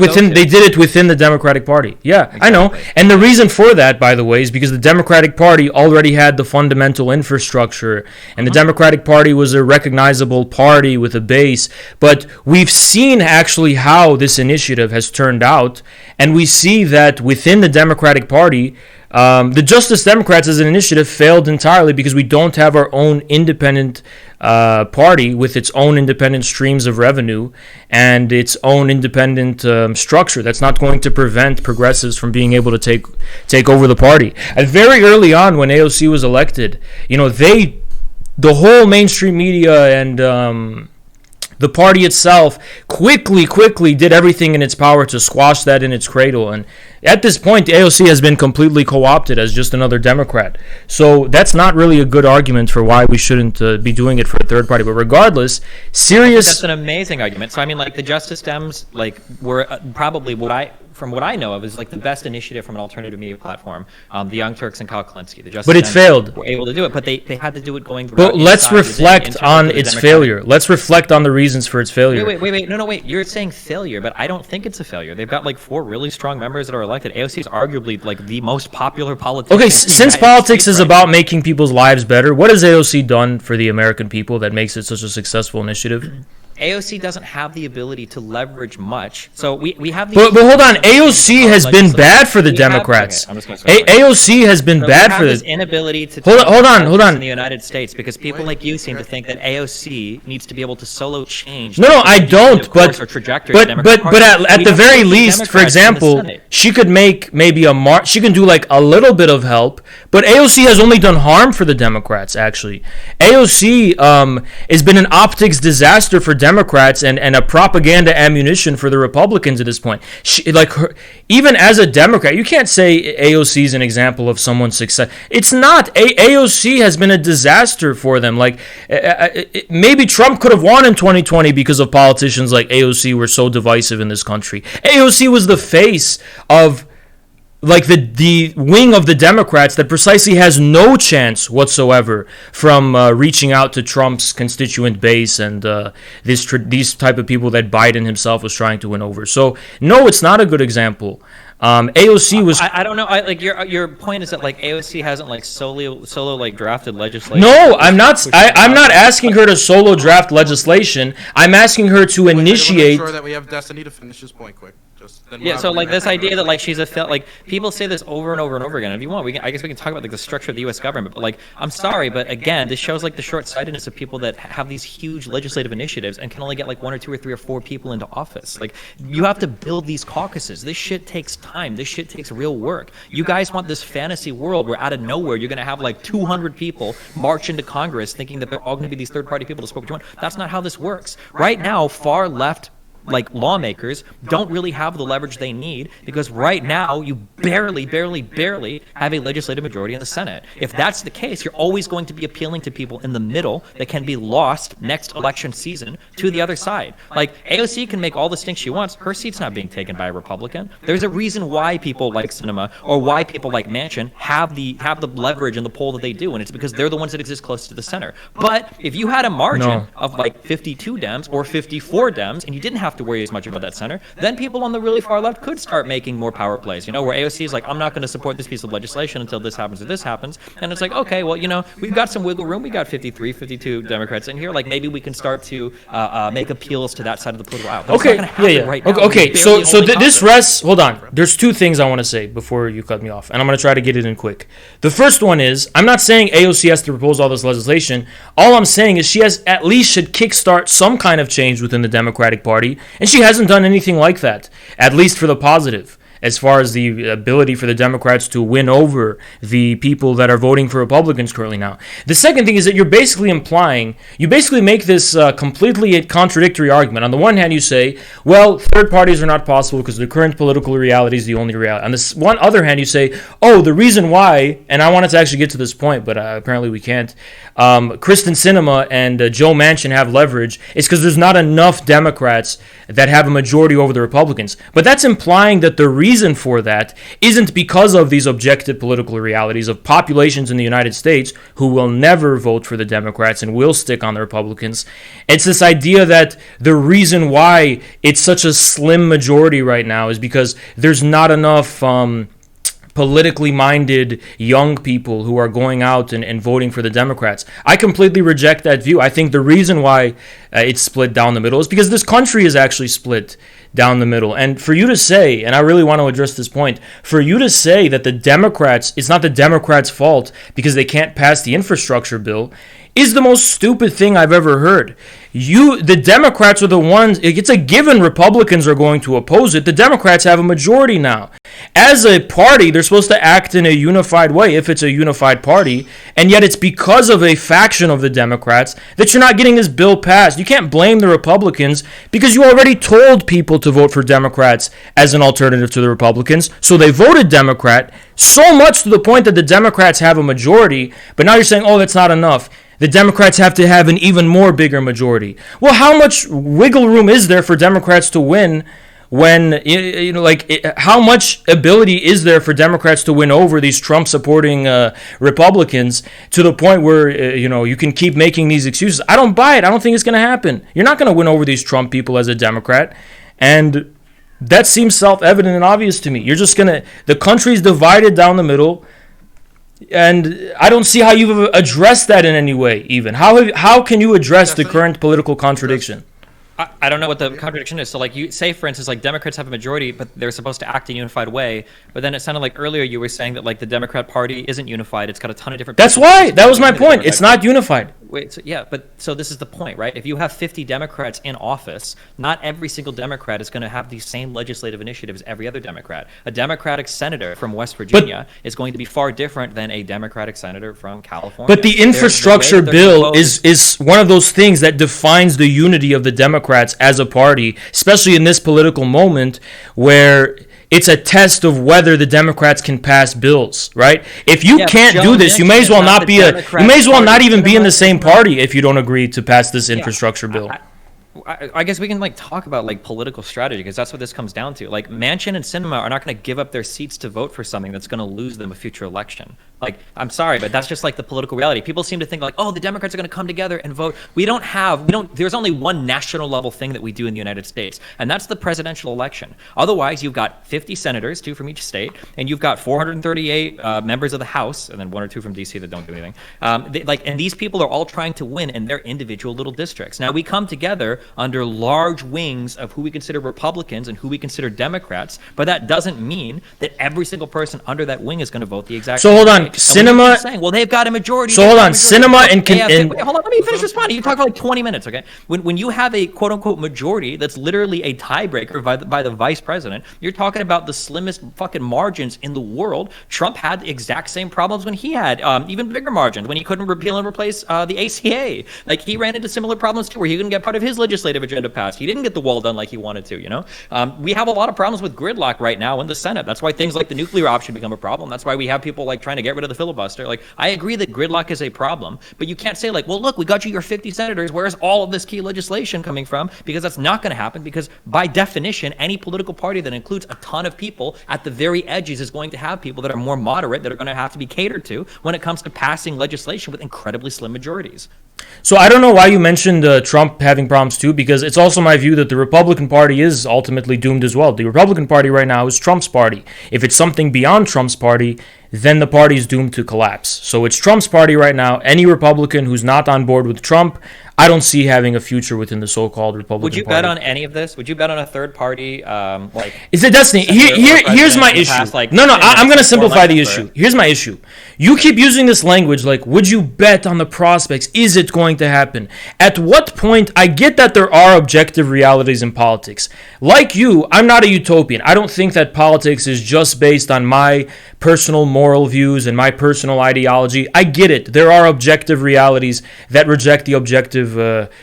within the Democratic Party. Yeah, exactly. I know. And the reason for that, by the way, is because the Democratic Party already had the fundamental infrastructure, and the Democratic Party was a recognizable party with a base. But we've seen actually how this initiative has turned out, and we see that within the Democratic Party, the Justice Democrats as an initiative failed entirely because we don't have our own independent party with its own independent streams of revenue and its own independent structure that's not going to prevent progressives from being able to take over the party. And very early on when AOC was elected, you know, the whole mainstream media and the party itself quickly did everything in its power to squash that in its cradle. And at this point, AOC has been completely co-opted as just another Democrat. So that's not really a good argument for why we shouldn't be doing it for a third party. But regardless, that's an amazing argument. So I mean, like the Justice Dems, like were probably from what I know of, is like the best initiative from an alternative media platform. The Young Turks and Kyle Kulinski. The Justice but it Dems failed. Were able to do it, but they had to do it going. But let's reflect on its failure. Let's reflect on the reasons for its failure. Wait. No, wait. You're saying failure, but I don't think it's a failure. They've got like 4 really strong members that are elected. AOC is arguably like the most popular politician. Okay, since politics is about making people's lives better, what has AOC done for the American people that makes it such a successful initiative? AOC doesn't have the ability to leverage much. So we have these. But hold on, AOC has been bad for the Democrats. AOC has been bad for the inability to hold on in the United States because people like you seem to think that AOC needs to be able to solo change. No, I don't. But at the very least, for example, she could make maybe she can do like a little bit of help. But AOC has only done harm for the Democrats. Actually, AOC has been an optics disaster for Democrats and a propaganda ammunition for the Republicans at this point. Even as a Democrat, you can't say AOC is an example of someone's success. It's not. AOC has been a disaster for them. Like maybe Trump could have won in 2020 because of politicians like AOC were so divisive in this country. AOC was the face of like the wing of the Democrats that precisely has no chance whatsoever from reaching out to Trump's constituent base and these type of people that Biden himself was trying to win over. So no, it's not a good example. AOC was. I don't know. Like your point is that like AOC hasn't like solo like drafted legislation. No, I'm not. I'm not asking her to solo draft legislation. I'm asking her to initiate. Make sure that we have Destiny to finish this point quick. Yeah, so like this idea that like she's like people say this over and over and over again. If you want, I guess we can talk about like the structure of the U.S. government. But like, I'm sorry, but again, this shows like the short-sightedness of people that have these huge legislative initiatives and can only get like 1 or 2 or 3 or 4 people into office. Like, you have to build these caucuses. This shit takes time. This shit takes real work. You guys want this fantasy world where out of nowhere you're gonna have like 200 people march into Congress thinking that they're all gonna be these third-party people to support what you want. That's not how this works. Right now, far left like lawmakers don't really have the leverage they need, because right now you barely have a legislative majority in the Senate. If that's the case, you're always going to be appealing to people in the middle that can be lost next election season to the other side. Like, AOC can make all the stink she wants. Her seat's not being taken by a Republican. There's a reason why people like Sinema or why people like Manchin have the leverage in the poll that they do, and it's because they're the ones that exist close to the center. But if you had a margin of like 52 Dems or 54 Dems, and you didn't have to worry as much about that center, then people on the really far left could start making more power plays, where AOC is like, I'm not going to support this piece of legislation until this happens or this happens. And it's like, okay, well, we've got some wiggle room. We got 53, 52 Democrats in here. Like, maybe we can start to make appeals to that side of the political aisle. That's not gonna happen right now. Okay. So this rests. Hold on. There's two things I want to say before you cut me off, and I'm going to try to get it in quick. The first one is, I'm not saying AOC has to propose all this legislation. All I'm saying is she at least should kickstart some kind of change within the Democratic Party, and she hasn't done anything like that, at least for the positive, as far as the ability for the Democrats to win over the people that are voting for Republicans currently now. The second thing is that you basically make this completely contradictory argument. On the one hand, you say, well, third parties are not possible because the current political reality is the only reality. On this one other hand, you say, oh, the reason why, and I wanted to actually get to this point, but apparently we can't, Kristen Sinema and Joe Manchin have leverage, is because there's not enough Democrats that have a majority over the Republicans. But that's implying that the reason for that isn't because of these objective political realities of populations in the United States who will never vote for the Democrats and will stick on the Republicans. It's this idea that the reason why it's such a slim majority right now is because there's not enough politically minded young people who are going out and voting for the Democrats. I completely reject that view. I think the reason why it's split down the middle is because this country is actually split down the middle. And for you to say, and I really want to address this point, for you to say that the Democrats, it's not the Democrats' fault because they can't pass the infrastructure bill, is the most stupid thing I've ever heard. The Democrats are the ones, it's a given Republicans are going to oppose it. The Democrats have a majority now. As a party, they're supposed to act in a unified way if it's a unified party, and yet it's because of a faction of the Democrats that you're not getting this bill passed. You can't blame the Republicans because you already told people to vote for Democrats as an alternative to the Republicans, so they voted Democrat, so much to the point that the Democrats have a majority, but now you're saying, oh, that's not enough. The Democrats have to have an even more bigger majority. Well, how much wiggle room is there for Democrats to win when, how much ability is there for Democrats to win over these Trump-supporting Republicans to the point where, you can keep making these excuses? I don't buy it. I don't think it's going to happen. You're not going to win over these Trump people as a Democrat. And that seems self-evident and obvious to me. You're just going to, the country's divided down the middle. And I don't see how you've addressed that in any way, even. How can you address the current political contradiction? I don't know what the contradiction is. So, like, you say, for instance, like, Democrats have a majority, but they're supposed to act in a unified way. But then it sounded like earlier you were saying that, like, the Democrat Party isn't unified. It's got a ton of different... That's why. That was my point. It's not unified. Wait, so this is the point, right? If you have 50 Democrats in office, not every single Democrat is going to have the same legislative initiative as every other Democrat. A Democratic senator from West Virginia is going to be far different than a Democratic senator from California. But the infrastructure bill is one of those things that defines the unity of the Democrats as a party, especially in this political moment where it's a test of whether the Democrats can pass bills, right? If you can't do this, you may as well not be you may as well not even be in the same party if you don't agree to pass this infrastructure bill. I guess we can talk about political strategy, because that's what this comes down to. Manchin and Sinema are not going to give up their seats to vote for something that's going to lose them a future election. I'm sorry, but that's just the political reality. People seem to think oh, the Democrats are going to come together and vote. There's only one national level thing that we do in the United States, and that's the presidential election. Otherwise, you've got 50 senators, 2 from each state, and you've got 438 members of the House, and then 1 or 2 from DC that don't do anything. And these people are all trying to win in their individual little districts. Now, we come together under large wings of who we consider Republicans and who we consider Democrats, but that doesn't mean that every single person under that wing is going to vote the exact same way. So hold on, Sinema saying, well, they've got a majority. So hold on, Sinema and wait, hold on, let me finish responding. You talk for 20 minutes, okay? When you have a quote unquote majority that's literally a tiebreaker by the vice president, you're talking about the slimmest fucking margins in the world. Trump had the exact same problems when he had even bigger margins when he couldn't repeal and replace the ACA. He ran into similar problems too, where he couldn't get part of his legislation legislative agenda passed. He didn't get the wall done like he wanted to, We have a lot of problems with gridlock right now in the Senate. That's why things like the nuclear option become a problem. That's why we have people like trying to get rid of the filibuster. Like, I agree that gridlock is a problem, but you can't say like, well, look, we got you your 50 senators. Where's all of this key legislation coming from? Because that's not going to happen, because by definition, any political party that includes a ton of people at the very edges is going to have people that are more moderate that are going to have to be catered to when it comes to passing legislation with incredibly slim majorities. So I don't know why you mentioned Trump having problems too, because it's also my view that the Republican Party is ultimately doomed as well. The Republican Party right now is Trump's party. If it's something beyond Trump's party, then the party is doomed to collapse. So it's Trump's party right now. Any Republican who's not on board with Trump, I don't see having a future within the so-called Republican Party. Would you bet on any of this? Would you bet on a third party? Is it Destiny? Here's my issue. I'm going to simplify the issue. Here's my issue. You keep using this language like, would you bet on the prospects? Is it going to happen? At what point? I get that there are objective realities in politics. Like you, I'm not a utopian. I don't think that politics is just based on my personal moral views and my personal ideology. I get it. There are objective realities that reject the objective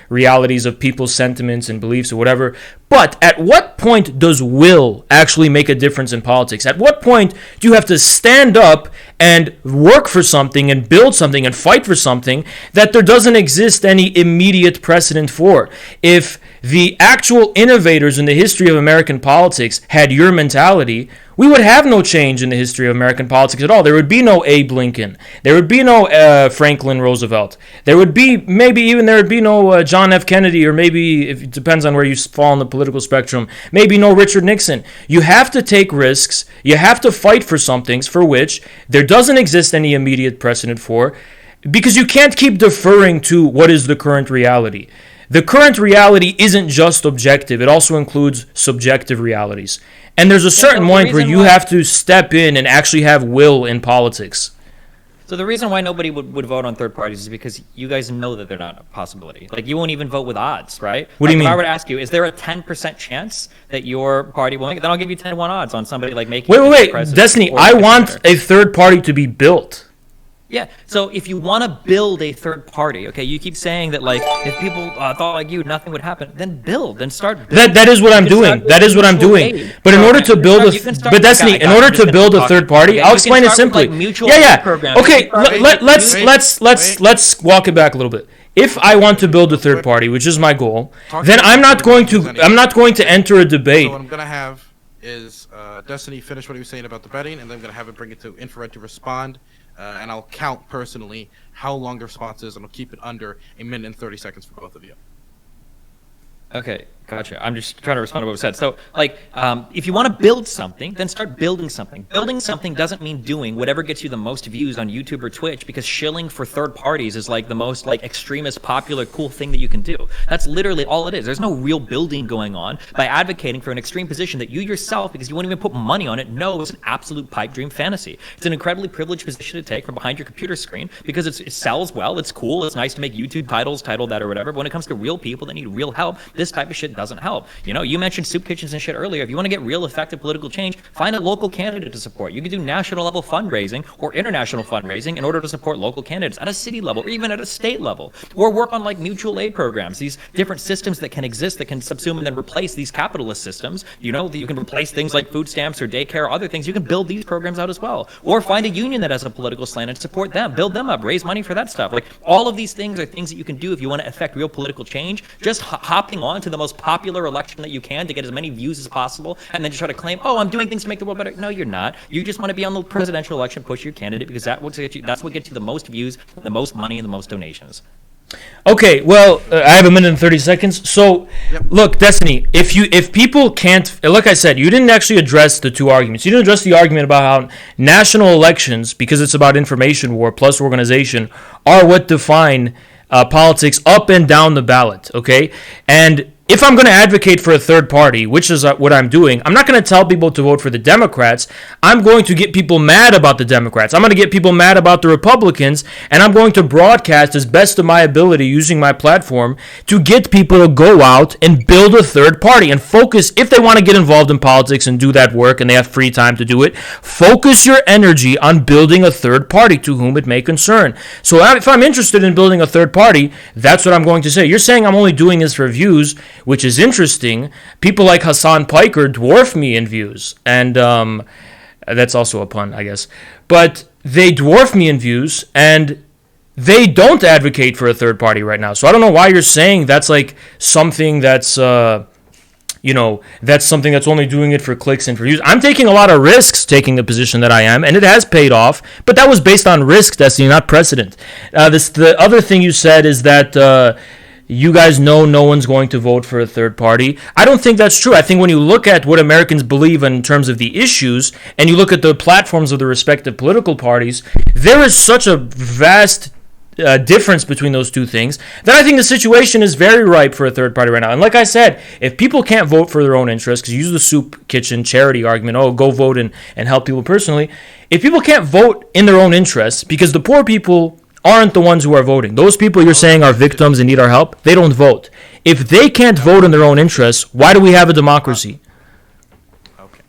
realities of people's sentiments and beliefs or whatever. But at what point does will actually make a difference in politics? At what point do you have to stand up and work for something and build something and fight for something that there doesn't exist any immediate precedent for? If the actual innovators in the history of American politics had your mentality, we would have no change in the history of American politics at all. There would be no Abe Lincoln. There would be no Franklin Roosevelt. There would be no John F. Kennedy, or maybe, if it depends on where you fall on the political spectrum, maybe no Richard Nixon. You have to take risks. You have to fight for some things for which there doesn't exist any immediate precedent for, because you can't keep deferring to what is the current reality. The current reality isn't just objective. It also includes subjective realities. And there's a certain point where you have to step in and actually have will in politics. So the reason why nobody would vote on third parties is because you guys know that they're not a possibility. Like, you won't even vote with odds, right? What do you mean? If I were to ask you, is there a 10% chance that your party will make it? Then I'll give you 10-1 odds on somebody like making Wait. Destiny, I want a third party to be built. Yeah, so if you want to build a third party, okay, you keep saying that, like, if people thought like you, nothing would happen, then start building. That is what I'm doing. That is what I'm doing. But in order to build Destiny, in order to build a third party, I'll explain it simply. Okay, let's walk it back a little bit. If I want to build a third party, which is my goal, then I'm not going to enter a debate. So what I'm going to have is Destiny finish what he was saying about the betting, and then I'm going to have it bring it to Infrared to respond. And I'll count personally how long the response is, and I'll keep it under a minute and 30 seconds for both of you. Okay, gotcha. I'm just trying to respond to what was said. So, like, if you want to build something, then start building something. Building something doesn't mean doing whatever gets you the most views on YouTube or Twitch, because shilling for third parties is like the most like extremist, popular, cool thing that you can do. That's literally all it is. There's no real building going on by advocating for an extreme position that you yourself, because you won't even put money on it, know is an absolute pipe dream fantasy. It's an incredibly privileged position to take from behind your computer screen, because it sells well, it's cool, it's nice to make YouTube titles title that or whatever. But when it comes to real people that need real help, this type of shit doesn't help. You mentioned soup kitchens and shit earlier. If you want to get real effective political change, find a local candidate to support. You can do national level fundraising or international fundraising in order to support local candidates at a city level or even at a state level, or work on like mutual aid programs, these different systems that can exist that can subsume and then replace these capitalist systems. You can replace things like food stamps or daycare or other things. You can build these programs out as well, or find a union that has a political slant and support them, build them up, raise money for that stuff. Like, all of these things are things that you can do if you want to affect real political change. Just hopping on to the most popular election that you can to get as many views as possible, and then just try to claim, oh, I'm doing things to make the world better. No, you're not. You just want to be on the presidential election, push your candidate, because that's what gets you the most views, the most money, and the most donations. Okay, well, I have a minute and 30 seconds. So, Look, Destiny, if people can't, like I said, you didn't actually address the two arguments. You didn't address the argument about how national elections, because it's about information war plus organization, are what define politics up and down the ballot, okay? And if I'm going to advocate for a third party, which is what I'm doing, I'm not going to tell people to vote for the Democrats. I'm going to get people mad about the Democrats. I'm going to get people mad about the Republicans, and I'm going to broadcast as best of my ability using my platform to get people to go out and build a third party and focus, if they want to get involved in politics and do that work and they have free time to do it, focus your energy on building a third party to whom it may concern. So if I'm interested in building a third party, that's what I'm going to say. You're saying I'm only doing this for views, which is interesting. People like Hassan Piker dwarf me in views, and that's also a pun, I guess. But they dwarf me in views, and they don't advocate for a third party right now. So I don't know why you're saying that's like something that's, that's something that's only doing it for clicks and for views. I'm taking a lot of risks taking the position that I am, and it has paid off, but that was based on risk, Destiny, not precedent. The other thing you said is that you guys know no one's going to vote for a third party. I don't think that's true. I think when you look at what Americans believe in terms of the issues, and you look at the platforms of the respective political parties, there is such a vast difference between those two things that I think the situation is very ripe for a third party right now. And like I said, if people can't vote for their own interests, because you use the soup kitchen charity argument, go vote and help people personally. If people can't vote in their own interests, because the poor people aren't the ones who are voting. Those people you're saying are victims and need our help, they don't vote. If they can't vote in their own interests, why do we have a democracy? Okay.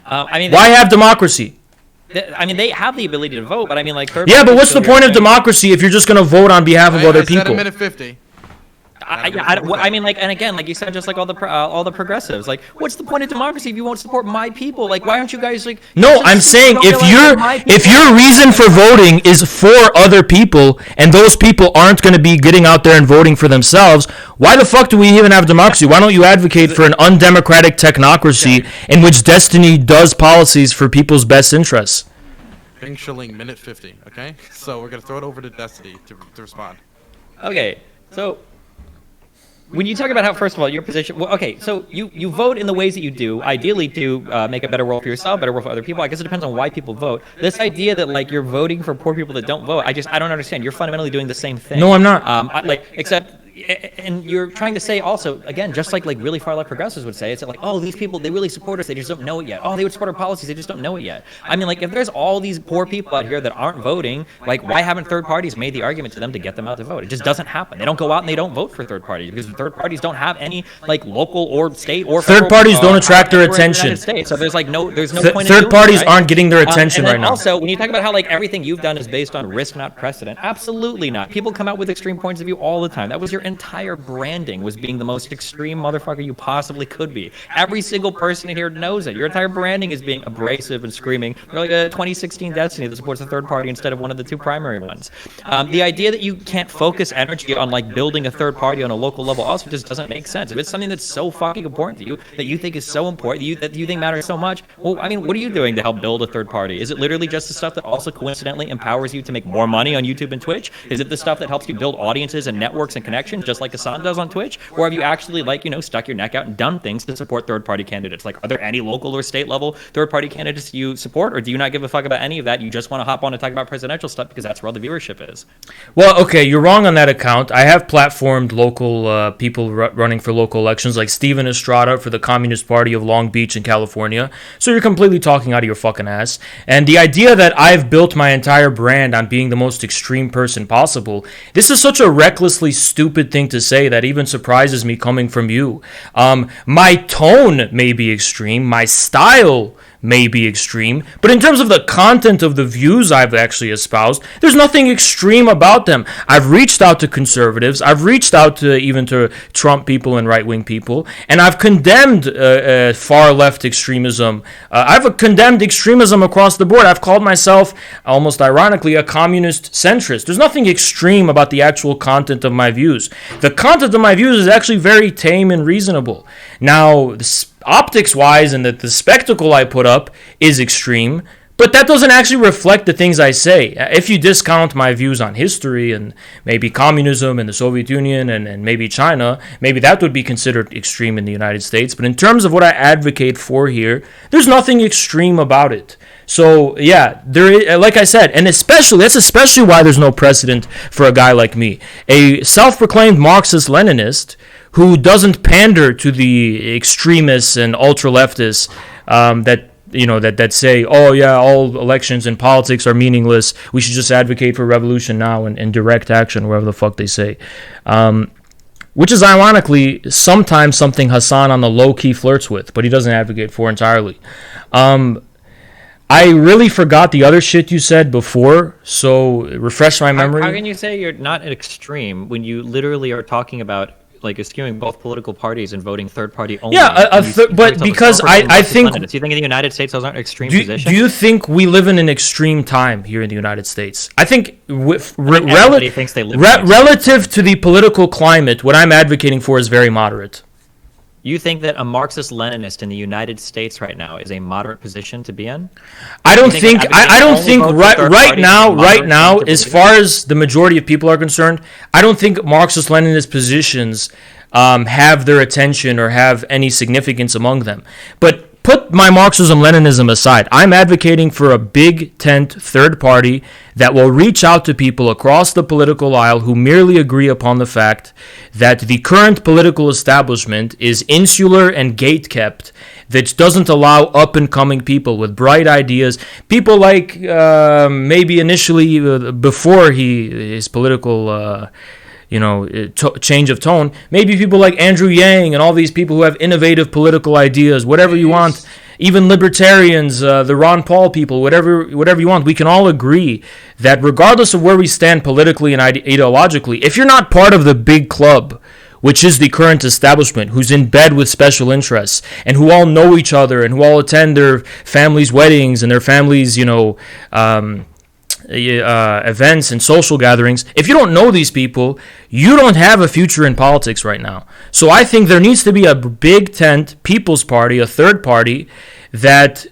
Why have democracy? They have the ability to vote, but Yeah, but what's the point of democracy if you're just going to vote on behalf of other people? I said a minute 50. And again, like you said, just like all the progressives, like, what's the point of democracy if you won't support my people? Like, why aren't you guys like? No, I'm saying if your reason for voting is for other people, and those people aren't going to be getting out there and voting for themselves, why the fuck do we even have democracy? Why don't you advocate for an undemocratic technocracy in which Destiny does policies for people's best interests? Bing Shilling, minute 50. Okay, so we're gonna throw it over to Destiny to respond. Okay, so. When you talk about how, first of all, your position, well, okay, so you vote in the ways that you do, ideally to make a better world for yourself, better world for other people. I guess it depends on why people vote. This idea that, like, you're voting for poor people that don't vote, I don't understand. You're fundamentally doing the same thing. No, I'm not. Except, and you're trying to say also, again, just like really far left progressives would say, it's like, oh, these people, they really support us, they just don't know it yet. Oh, they would support our policies, they just don't know it yet. If there's all these poor people out here that aren't voting, like, why haven't third parties made the argument to them to get them out to vote? It just doesn't happen. They don't go out and they don't vote for third parties because third parties don't have any, like, local or state or third parties don't attract their attention. So there's no point. Third parties aren't getting their attention right now. Also, when you talk about how, like, everything you've done is based on risk, not precedent, absolutely not. People come out with extreme points of view all the time. That was your entire branding, was being the most extreme motherfucker you possibly could be. Every single person in here knows it. Your entire branding is being abrasive and screaming. You're like a 2016 Destiny that supports a third party instead of one of the two primary ones. The idea that you can't focus energy on, like, building a third party on a local level also just doesn't make sense. If it's something that's so fucking important to you, that you think is so important, that you think matters so much, well, what are you doing to help build a third party? Is it literally just the stuff that also coincidentally empowers you to make more money on YouTube and Twitch? Is it the stuff that helps you build audiences and networks and connections, just like Hassan does on Twitch? Or have you actually, like, stuck your neck out and done things to support third-party candidates? Like, are there any local or state-level third-party candidates you support, or do you not give a fuck about any of that? You just want to hop on and talk about presidential stuff because that's where all the viewership is. Well, okay, you're wrong on that account. I have platformed local people running for local elections, like Steven Estrada for the Communist Party of Long Beach in California. So you're completely talking out of your fucking ass. And the idea that I've built my entire brand on being the most extreme person possible, this is such a recklessly stupid thing to say that even surprises me coming from you. My tone may be extreme, my style may be extreme, but in terms of the content of the views I've actually espoused, there's nothing extreme about them. I've reached out to conservatives, I've reached out to even to Trump people and right-wing people, and I've condemned far-left extremism. I've condemned extremism across the board. I've called myself, almost ironically, a communist centrist. There's nothing extreme about the actual content of my views. The content of my views is actually very tame and reasonable. Now, optics-wise, and the spectacle I put up is extreme, but that doesn't actually reflect the things I say. If you discount my views on history and maybe communism and the Soviet Union and maybe China, maybe that would be considered extreme in the United States. But in terms of what I advocate for here, there's nothing extreme about it. So, yeah, there is, like I said, and that's especially why there's no precedent for a guy like me. A self-proclaimed Marxist-Leninist who doesn't pander to the extremists and ultra leftists that say, oh yeah, all elections and politics are meaningless. We should just advocate for revolution now and direct action, whatever the fuck they say. Which is ironically sometimes something Hassan on the low key flirts with, but he doesn't advocate for entirely. I really forgot the other shit you said before, so refresh my memory. How can you say you're not an extreme when you literally are talking about like eschewing both political parties and voting third party only? Yeah, but because I think... Do you think in the United States those aren't extreme positions? Do you think we live in an extreme time here in the United States? I think everybody thinks they live relative to the political climate, what I'm advocating for is very moderate. You think that a Marxist-Leninist in the United States right now is a moderate position to be in? I don't think right now, as far as the majority of people are concerned, I don't think Marxist-Leninist positions have their attention or have any significance among them. But put my Marxism-Leninism aside. I'm advocating for a big tent third party that will reach out to people across the political aisle who merely agree upon the fact that the current political establishment is insular and gate-kept, that doesn't allow up-and-coming people with bright ideas, people like maybe initially before his political... change of tone. Maybe people like Andrew Yang and all these people who have innovative political ideas, whatever you want, even libertarians, the Ron Paul people, whatever you want. We can all agree that regardless of where we stand politically and ideologically, if you're not part of the big club, which is the current establishment, who's in bed with special interests, and who all know each other, and who all attend their families' weddings and their families', events and social gatherings, if you don't know these people, you don't have a future in politics right now. So I think there needs to be a big tent People's Party, a third party that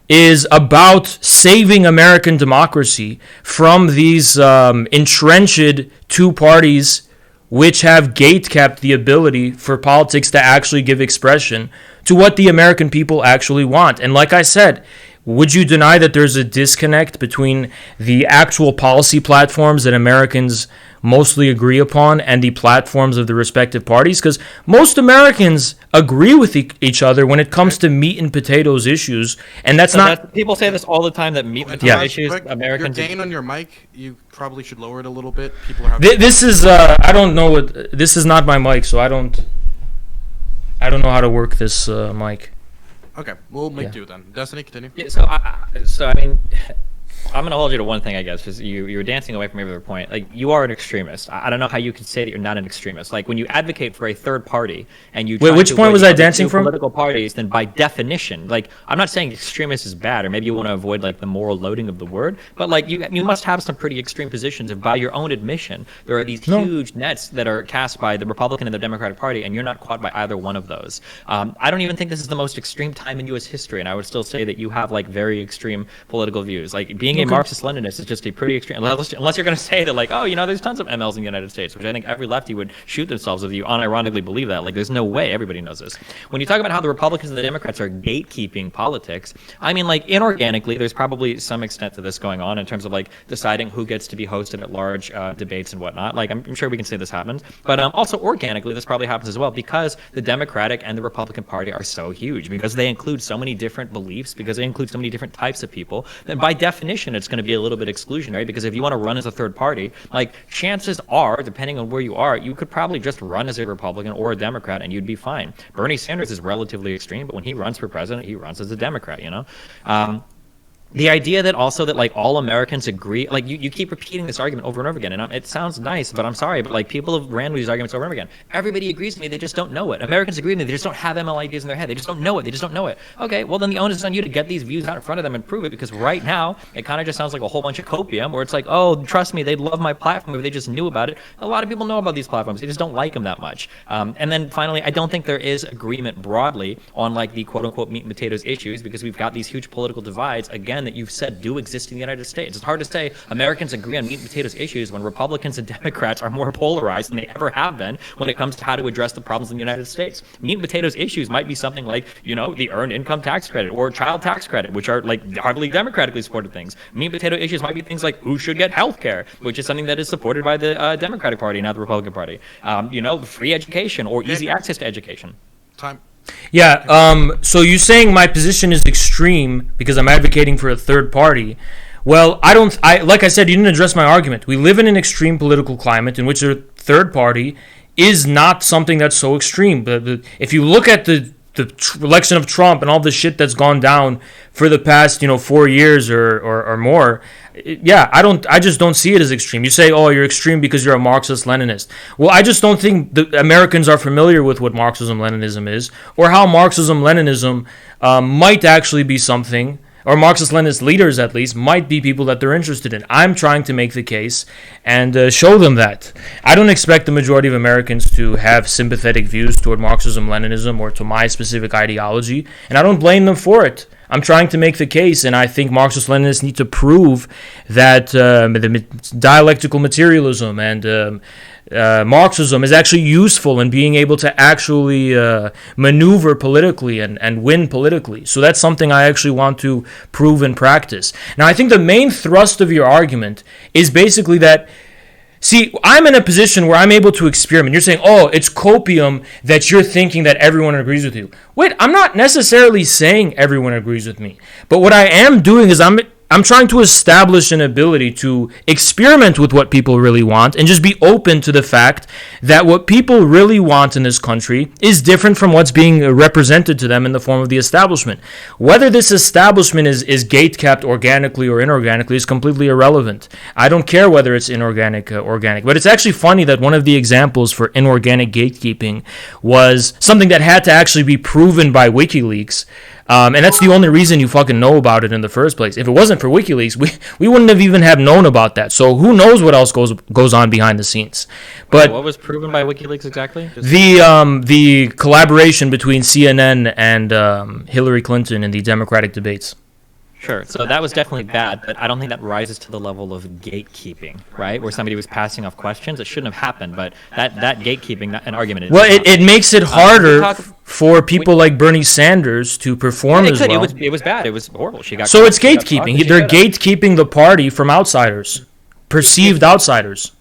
is about saving American democracy from these entrenched two parties which have gate-kept the ability for politics to actually give expression to what the American people actually want. And like I said, would you deny that there's a disconnect between the actual policy platforms that Americans mostly agree upon and the platforms of the respective parties? Because most Americans agree with each other when it comes to meat and potatoes issues, and that's not... People say this all the time, that meat and potato issues, Americans... Your gain on your mic, you probably should lower it a little bit. People are having... This is, I don't know what... This is not my mic, so I don't know how to work this mic. Okay, we'll make do then. Destiny, continue. Yeah, so I mean, I'm gonna hold you to one thing, I guess, because you were dancing away from every other point. Like, you are an extremist. I don't know how you can say that you're not an extremist. Like, when you advocate for a third party and you wait, which point was I dancing from? Political parties, then by definition, like, I'm not saying extremist is bad, or maybe you want to avoid like the moral loading of the word, but like you must have some pretty extreme positions. If by your own admission there are these huge nets that are cast by the Republican and the Democratic Party, and you're not caught by either one of those, I don't even think this is the most extreme time in U.S. history, and I would still say that you have like very extreme political views. Like, being a Marxist-Leninist is just a pretty extreme, unless you're going to say that, like, oh, there's tons of MLs in the United States, which I think every lefty would shoot themselves if you unironically believe that. Like, there's no way. Everybody knows this. When you talk about how the Republicans and the Democrats are gatekeeping politics, I mean, like, inorganically, there's probably some extent to this going on in terms of, like, deciding who gets to be hosted at large debates and whatnot. Like, I'm sure we can say this happens. But also organically, this probably happens as well, because the Democratic and the Republican Party are so huge, because they include so many different beliefs, because they include so many different types of people, then by definition, it's going to be a little bit exclusionary. Because if you want to run as a third party, like, chances are, depending on where you are, you could probably just run as a Republican or a Democrat and you'd be fine. Bernie Sanders is relatively extreme, but when he runs for president, he runs as a Democrat, The idea that also that, like, all Americans agree, like, you keep repeating this argument over and over again, and it sounds nice, but I'm sorry, but, like, people have ran with these arguments over and over again. Everybody agrees with me, they just don't know it. Americans agree with me, they just don't have ML ideas in their head, they just don't know it, Okay, well, then the onus is on you to get these views out in front of them and prove it, because right now, it kind of just sounds like a whole bunch of copium, where it's like, oh, trust me, they'd love my platform if they just knew about it. A lot of people know about these platforms, they just don't like them that much. And then finally, I don't think there is agreement broadly on, like, the quote-unquote meat and potatoes issues, because we've got these huge political divides, again, again that you've said do exist in the United States. It's hard to say Americans agree on meat and potatoes issues when Republicans and Democrats are more polarized than they ever have been when it comes to how to address the problems in the United States. Meat and potatoes issues might be something like, the earned income tax credit or child tax credit, which are like hardly democratically supported things. Meat and potato issues might be things like who should get health care, which is something that is supported by the Democratic Party, not the Republican Party. Free education or easy access to education. Time. Yeah, so you're saying my position is extreme because I'm advocating for a third party. Well, like I said, you didn't address my argument. We live in an extreme political climate in which a third party is not something that's so extreme. But if you look at the election of Trump and all the shit that's gone down for the past 4 years or more, I just don't see it as extreme. You say, oh, you're extreme because you're a Marxist-Leninist. Well, I just don't think the Americans are familiar with what Marxism-Leninism is or how Marxism-Leninism might actually be something, or Marxist-Leninist leaders at least, might be people that they're interested in. I'm trying to make the case and show them that. I don't expect the majority of Americans to have sympathetic views toward Marxism-Leninism or to my specific ideology, and I don't blame them for it. I'm trying to make the case, and I think Marxist-Leninists need to prove that the dialectical materialism and Marxism is actually useful in being able to actually maneuver politically and win politically. So that's something I actually want to prove in practice. Now, I think the main thrust of your argument is basically that, see, I'm in a position where I'm able to experiment. You're saying, oh, it's copium that you're thinking that everyone agrees with you. Wait, I'm not necessarily saying everyone agrees with me. But what I am doing is I'm trying to establish an ability to experiment with what people really want and just be open to the fact that what people really want in this country is different from what's being represented to them in the form of the establishment. Whether this establishment is gate-kept organically or inorganically is completely irrelevant. I don't care whether it's inorganic or organic. But it's actually funny that one of the examples for inorganic gatekeeping was something that had to actually be proven by WikiLeaks. And that's the only reason you fucking know about it in the first place. If it wasn't for WikiLeaks, we wouldn't have even have known about that. So who knows what else goes on behind the scenes? But what was proven by WikiLeaks exactly? The collaboration between CNN and Hillary Clinton in the Democratic debates. Sure. So that was definitely bad, but I don't think that rises to the level of gatekeeping, right? Where somebody was passing off questions. It shouldn't have happened, but that gatekeeping, an argument is. Well, it makes it harder for people like Bernie Sanders to perform as well. It was bad. It was horrible. So it's gatekeeping. They're gatekeeping the party from outsiders, perceived outsiders.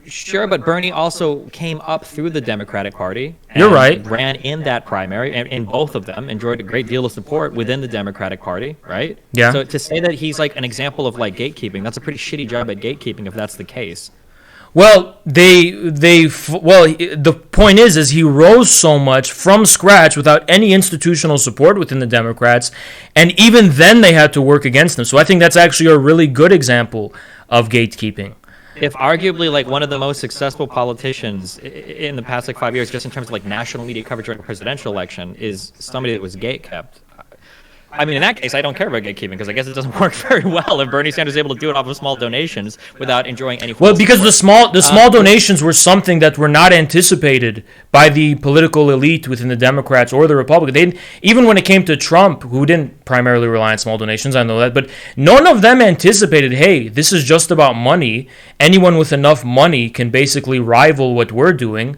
Sure, but Bernie also came up through the Democratic Party. You're right. Ran in that primary, and in both of them, enjoyed a great deal of support within the Democratic Party, right? Yeah. So to say that he's like an example of like gatekeeping, that's a pretty shitty job at gatekeeping if that's the case. Well, the point is he rose so much from scratch without any institutional support within the Democrats, and even then they had to work against him. So I think that's actually a really good example of gatekeeping. If arguably like one of the most successful politicians in the past like 5 years, just in terms of like national media coverage during a presidential election, is somebody that was gate kept. I mean, in that case, I don't care about gatekeeping because I guess it doesn't work very well if Bernie Sanders is able to do it off of small donations without enjoying any. Well, because the small donations were something that were not anticipated by the political elite within the Democrats or the Republicans. Even when it came to Trump, who didn't primarily rely on small donations, I know that, but none of them anticipated, hey, this is just about money. Anyone with enough money can basically rival what we're doing.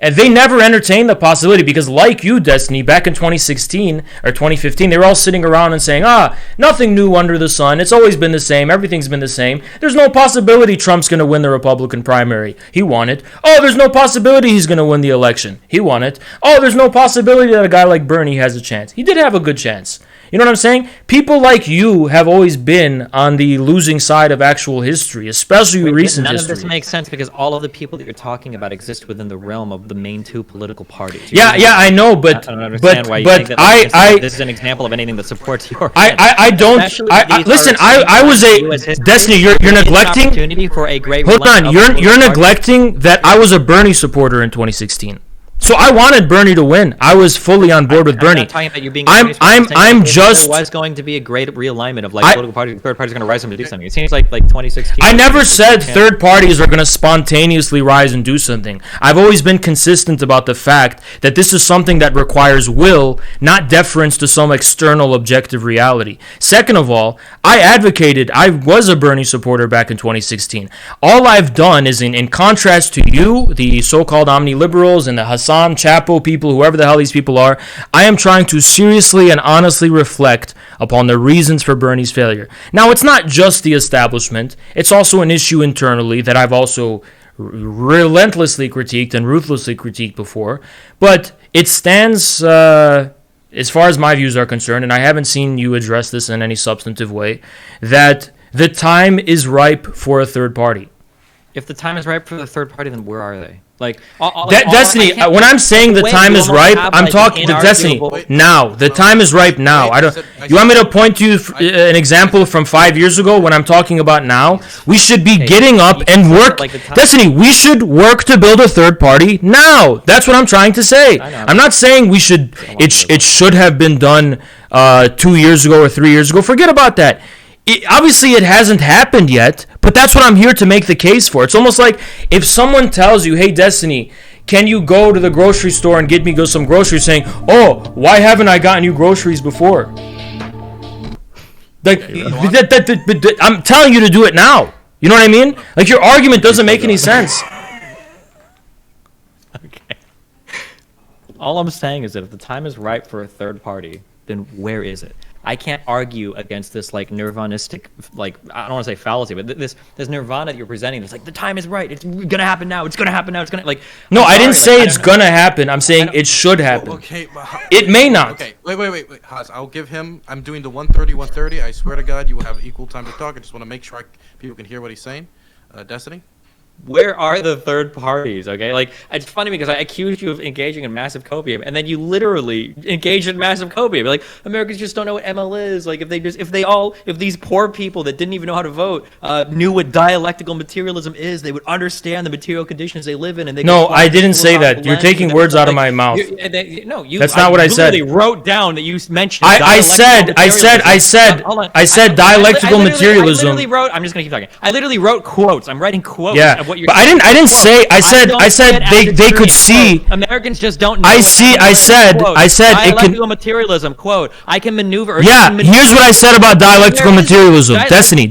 And they never entertained the possibility because, like you, Destiny, back in 2016 or 2015, they were all sitting around and saying, nothing new under the sun. It's always been the same. Everything's been the same. There's no possibility Trump's going to win the Republican primary. He won it. Oh, there's no possibility he's going to win the election. He won it. Oh, there's no possibility that a guy like Bernie has a chance. He did have a good chance. You know what I'm saying? People like you have always been on the losing side of actual history, especially recent history. None of this makes sense because all of the people that you're talking about exist within the realm of the main two political parties. Yeah, I know, but I don't understand why you think that this is an example of anything that supports your. I don't. Listen. I was a Destiny. You're neglecting. For a great hold on. You're neglecting that I was a Bernie supporter in 2016. So I wanted Bernie to win. I was fully on board with Bernie. I'm not talking about you being. I'm just. There was going to be a great realignment of like political parties. Third parties are going to rise up to do something. It seems like 2016. I never said third parties are going to spontaneously rise and do something. I've always been consistent about the fact that this is something that requires will, not deference to some external objective reality. Second of all, I was a Bernie supporter back in 2016. All I've done is, in contrast to you, the so-called omni-liberals and the Hassan Chapo people, whoever the hell these people are, I am trying to seriously and honestly reflect upon the reasons for Bernie's failure. Now, it's not just the establishment. It's also an issue internally that I've also relentlessly critiqued and ruthlessly critiqued before. But it stands, as far as my views are concerned, and I haven't seen you address this in any substantive way, that the time is ripe for a third party. If the time is ripe for the third party, then where are they? Like Destiny, when I'm saying the time is ripe, I'm talking to Destiny now. The time is ripe now. You want me to point to you an example from 5 years ago when I'm talking about now? We should be getting up and work. Destiny, we should work to build a third party now. That's what I'm trying to say. I'm not saying we should. It should have been done 2 years ago or 3 years ago. Forget about that. Obviously, it hasn't happened yet, but that's what I'm here to make the case for. It's almost like if someone tells you, hey, Destiny, can you go to the grocery store and get me some groceries, saying, oh, why haven't I gotten you groceries before? Like, I'm telling you to do it now. You know what I mean? Like, your argument doesn't make any sense. Okay. All I'm saying is that if the time is ripe for a third party, then where is it? I can't argue against this like nirvanistic, like, I don't want to say fallacy, but this nirvana that you're presenting. It's like the time is right. It's gonna happen now. It's gonna happen now. It's gonna like. No, I didn't say it's gonna happen. I'm saying it should happen. Okay, it may not. Okay, wait, Haas. I'll give him. I'm doing the 130. I swear to God, you will have equal time to talk. I just want to make sure people can hear what he's saying. Destiny. Where are the third parties? Okay, like it's funny because I accused you of engaging in massive copium, and then you literally engage in massive copium. Like Americans just don't know what ML is. Like if these poor people that didn't even know how to vote knew what dialectical materialism is, they would understand the material conditions they live in. And no, I didn't say that. You're taking words out of my mouth. That's not what I said. I wrote down that you mentioned. I said dialectical materialism. I'm just gonna keep talking. I literally wrote quotes. I'm writing quotes. Yeah. But I didn't say. I said they could see. Americans just don't know. I said dialectical materialism. Quote. I can maneuver. Yeah. Here's what I said about dialectical materialism. Destiny.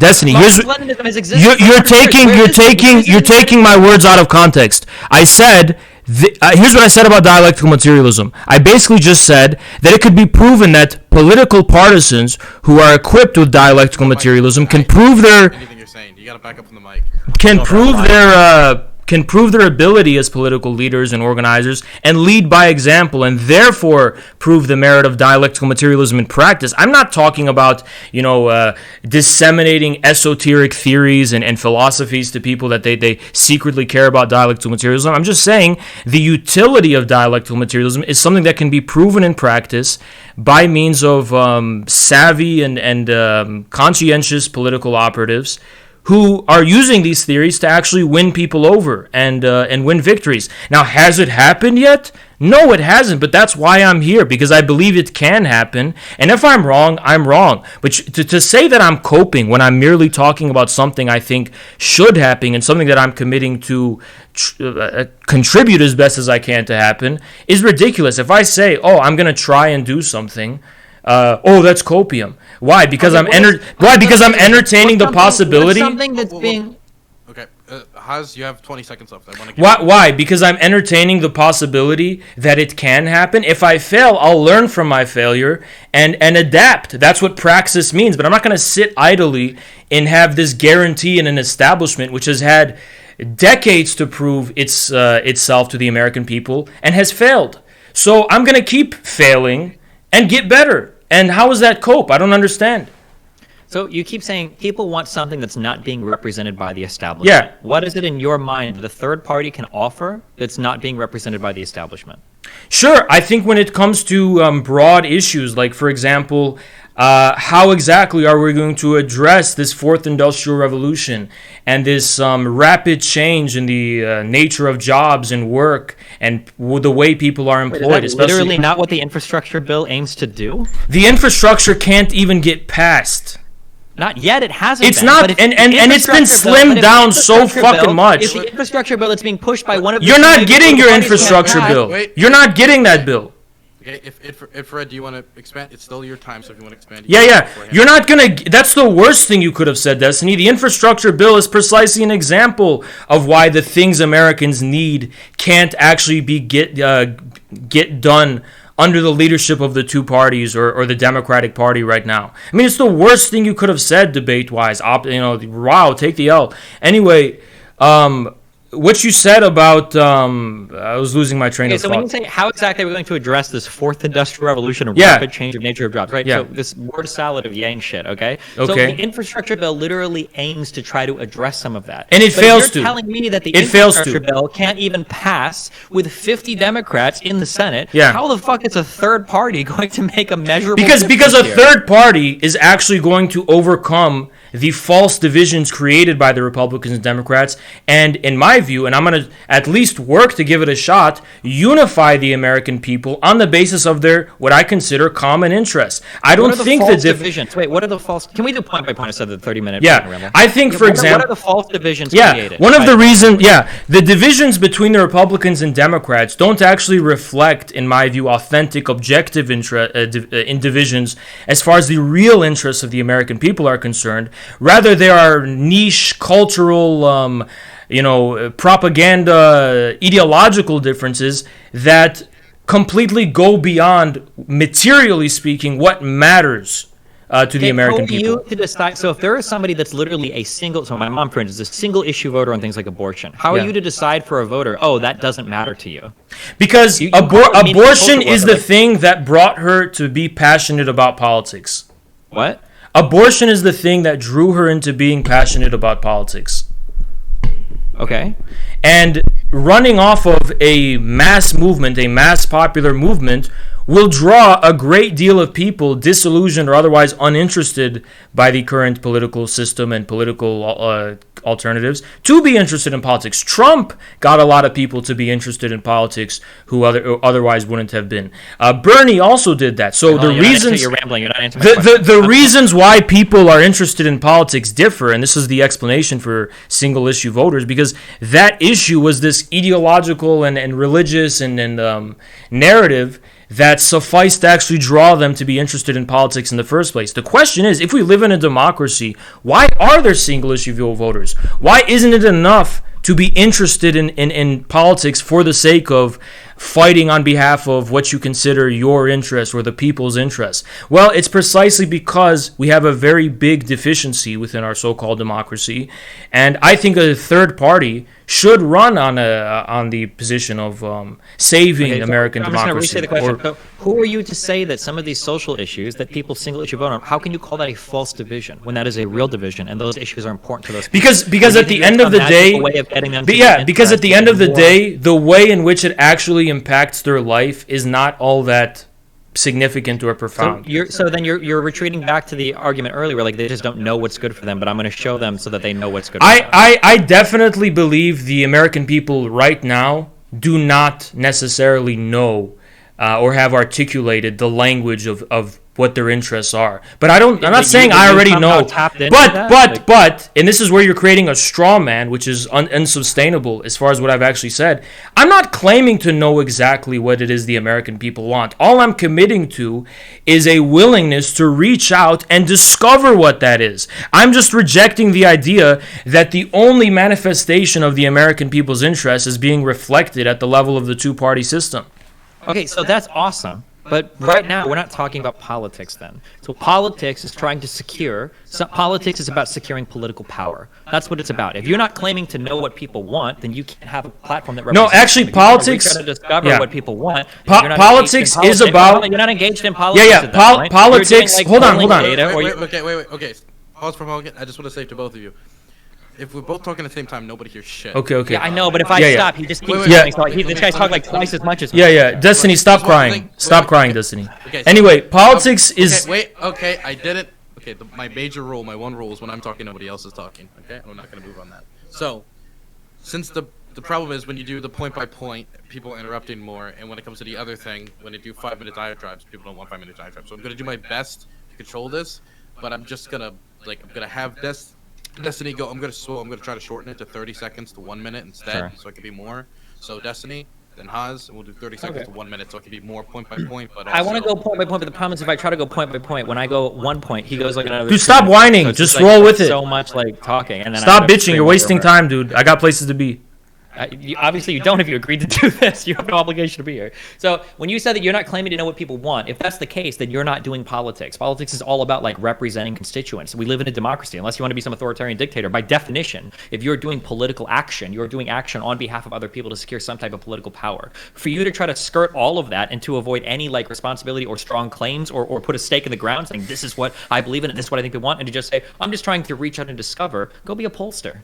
You're taking my words out of context. I said. Here's what I said about dialectical materialism. I basically just said that it could be proven that political partisans who are equipped with dialectical materialism can prove their. Anything you're saying, you gotta back up from the mic. Can prove their ability as political leaders and organizers and lead by example and therefore prove the merit of dialectical materialism in practice. I'm not talking about, disseminating esoteric theories and philosophies to people that they secretly care about dialectical materialism. I'm just saying the utility of dialectical materialism is something that can be proven in practice by means of savvy and conscientious political operatives who are using these theories to actually win people over and win victories. Now, has it happened yet? No, it hasn't, but that's why I'm here, because I believe it can happen, and if I'm wrong, I'm wrong. But to say that I'm coping when I'm merely talking about something I think should happen and something that I'm committing to contribute as best as I can to happen is ridiculous. If I say, I'm going to try and do something, that's copium. Why? Because I'm entertaining the possibility. Something that's being. Okay, Haz, you have 20 seconds left. Why? Because I'm entertaining the possibility that it can happen. If I fail, I'll learn from my failure and adapt. That's what praxis means. But I'm not going to sit idly and have this guarantee in an establishment which has had decades to prove itself to the American people and has failed. So I'm going to keep failing and get better. And how is that cope? I don't understand. So you keep saying people want something that's not being represented by the establishment. Yeah. What is it in your mind that the third party can offer that's not being represented by the establishment? Sure. I think when it comes to broad issues, like, for example, how exactly are we going to address this fourth industrial revolution and this rapid change in the nature of jobs and work and the way people are employed? Is that literally not what the infrastructure bill aims to do? The infrastructure can't even get passed. Not yet. It hasn't. It's not, and it's been slimmed down so fucking much. If the infrastructure bill that's being pushed by one of you're not getting your infrastructure bill. You're not getting that bill. Okay, if Fred, do you want to expand? It's still your time, so if you want to expand. Yeah. You're not gonna. That's the worst thing you could have said, Destiny. The infrastructure bill is precisely an example of why the things Americans need can't actually be get done under the leadership of the two parties or the Democratic Party right now. I mean, it's the worst thing you could have said debate-wise. Wow, take the L. Anyway, what you said about I was losing my train of thought. So when you say how exactly are we going to address this fourth industrial revolution and rapid change of nature of jobs, right? Yeah. So this word salad of yang shit, okay? Okay. So the infrastructure bill literally aims to try to address some of that. And it fails to. You're telling me that the infrastructure bill can't even pass with 50 Democrats in the Senate. Yeah. How the fuck is a third party going to make a measurable because a here? third party is actually going to overcome the false divisions created by the Republicans and Democrats, and in my view, and I'm going to at least work to give it a shot, unify the American people on the basis of their, what I consider, common interests. I don't think that divisions. Wait, what are the false? Can we do point by point instead of the 30-minute? Yeah, I think, for example, what are the false divisions created? One of the reasons, the divisions between the Republicans and Democrats don't actually reflect, in my view, authentic, objective in divisions as far as the real interests of the American people are concerned. Rather, there are niche cultural, propaganda, ideological differences that completely go beyond, materially speaking, what matters to the American people. You to decide. So if there is somebody that's literally a single, so my mom, for instance, is a single issue voter on things like abortion, how are you to decide for a voter, oh, that doesn't matter to you? Because abortion is the thing that brought her to be passionate about politics. What? Abortion is the thing that drew her into being passionate about politics. Okay. And running off of a mass movement, a mass popular movement, will draw a great deal of people disillusioned or otherwise uninterested by the current political system and political alternatives to be interested in politics. Trump got a lot of people to be interested in politics who otherwise wouldn't have been. Bernie also did that. So the reasons you're rambling. You're not answering my question. the reasons why people are interested in politics differ, and this is the explanation for single issue voters, because that issue was this ideological and religious and narrative that sufficed to actually draw them to be interested in politics in the first place. The question is, if we live in a democracy, why are there single-issue voters? Why isn't it enough to be interested in politics for the sake of fighting on behalf of what you consider your interests or the people's interests? Well, it's precisely because we have a very big deficiency within our so-called democracy, and I think a third party should run on the position of saving American democracy. I'm just going to restate the question. So who are you to say that some of these social issues that people single issue vote on, how can you call that a false division when that is a real division and those issues are important to those people? Because at the end of the day, because at the end of the day, the way in which it actually impacts their life is not all that significant or profound. So then you're retreating back to the argument earlier where, like, they just don't know what's good for them, but I'm going to show them so that they know what's good for them. I definitely believe the American people right now do not necessarily know or have articulated the language of what their interests are. But I'm not saying I already know. But, and this is where you're creating a straw man, which is unsustainable as far as what I've actually said. I'm not claiming to know exactly what it is the American people want. All I'm committing to is a willingness to reach out and discover what that is. I'm just rejecting the idea that the only manifestation of the American people's interest is being reflected at the level of the two-party system. Okay, so that's awesome. But right now, we're not talking about politics then. So politics is trying to secure, politics is about securing political power. That's what it's about. If you're not claiming to know what people want, then you can't have a platform that represents politics... You're trying to discover what people want. Politics is about... You're not engaged in politics at that point. Politics... Hold on. Okay. Pause for a moment. I just want to say to both of you. if we're both talking at the same time, nobody hears shit. Okay. Yeah, I know, but if I Yeah, yeah. stop, he just keeps Wait, going. So wait, this guy's talking like twice as much as me. Yeah. Destiny, stop Just one crying. thing. Stop Wait, crying, okay. Destiny. Okay, so- Anyway, politics is. Okay, I did it. Okay, my major rule, my one rule is when I'm talking, nobody else is talking. Okay, I'm not gonna move on that. So, since the problem is when you do the point by point, people are interrupting more, and when it comes to the other thing, when you do 5-minute diatribes, people don't want 5-minute diatribes. So I'm gonna do my best to control this, but I'm just gonna I'm gonna have Destiny go. I'm gonna try to shorten it to 30 seconds to 1 minute instead, so it can be more. So Destiny, then Haas, and we'll do 30 seconds to 1 minute, so it can be more point by point. But also, I want to go point by point, but the problem is if I try to go point by point, when I go 1 point, he goes like another. Dude, 2 stop minutes. whining. So it's Just like, roll with it. So much like talking, and then Stop I gotta bitching. You're scream wasting over. time, dude. I got places to be. Obviously, you don't if you agreed to do this. You have no obligation to be here. So when you said that you're not claiming to know what people want, if that's the case, then you're not doing politics. Politics is all about like representing constituents. We live in a democracy. Unless you want to be some authoritarian dictator, by definition, if you're doing political action, you're doing action on behalf of other people to secure some type of political power. For you to try to skirt all of that and to avoid any like responsibility or strong claims or put a stake in the ground saying this is what I believe in and this is what I think they want, and to just say I'm just trying to reach out and discover, go be a pollster.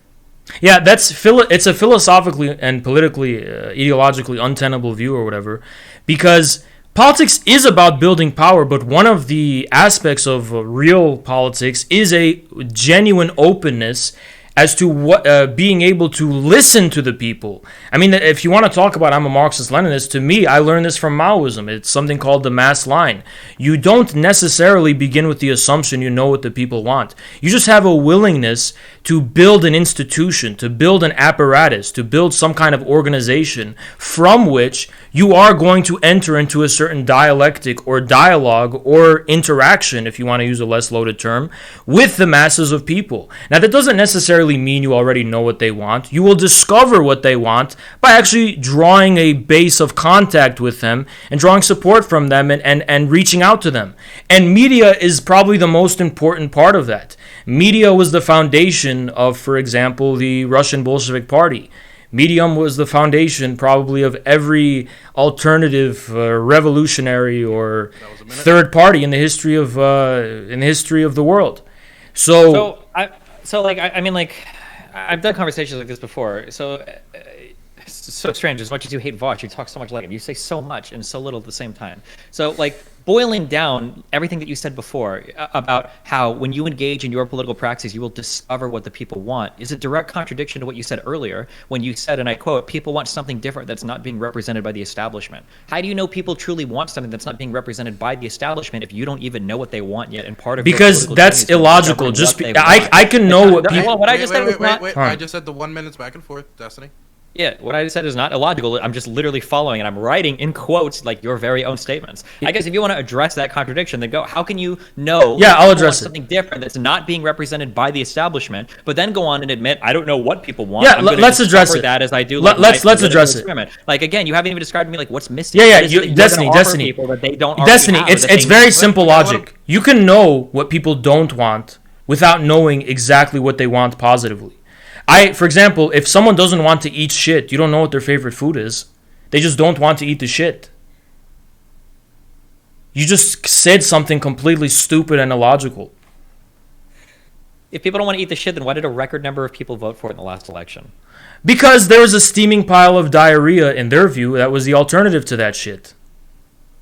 Yeah, it's a philosophically and politically, ideologically untenable view or whatever, because politics is about building power, but one of the aspects of real politics is a genuine openness as to what being able to listen to the people. I mean, if you want to talk about I'm a Marxist-Leninist, to me, I learned this from Maoism. It's something called the mass line. You don't necessarily begin with the assumption you know what the people want. You just have a willingness to build an institution, to build an apparatus, to build some kind of organization from which you are going to enter into a certain dialectic or dialogue or interaction, if you want to use a less loaded term, with the masses of people. Now, that doesn't necessarily mean you already know what they want. You will discover what they want by actually drawing a base of contact with them and drawing support from them and reaching out to them. And media is probably the most important part of that. Media was the foundation of, for example, the Russian Bolshevik Party. Medium was the foundation probably of every alternative revolutionary or third party in the history of the world. So I mean, I've done conversations like this before. So it's so strange. As much as you hate Vosh, you talk so much like him. You say so much and so little at the same time. So, like, boiling down everything that you said before about how when you engage in your political praxis, you will discover what the people want is a direct contradiction to what you said earlier when you said, and I quote, people want something different that's not being represented by the establishment. How do you know people truly want something that's not being represented by the establishment if you don't even know what they want yet? And part of because that's illogical. I can know what people. What I just said was not. Wait. I just said the 1 minutes back and forth, Destiny. Yeah, what I said is not illogical. I'm just literally following, and I'm writing in quotes like your very own statements. I guess if you want to address that contradiction, then go. How can you know? Yeah, I'll address it. Something different that's not being represented by the establishment, but then go on and admit I don't know what people want. Yeah, let's address it. That as I do. Let's address it. Like again, you haven't even described to me like what's missing. Yeah, Destiny. It's very simple logic. You can know what people don't want without knowing exactly what they want positively. For example, if someone doesn't want to eat shit, you don't know what their favorite food is. They just don't want to eat the shit. You just said something completely stupid and illogical. If people don't want to eat the shit, then why did a record number of people vote for it in the last election? Because there was a steaming pile of diarrhea, in their view, that was the alternative to that shit.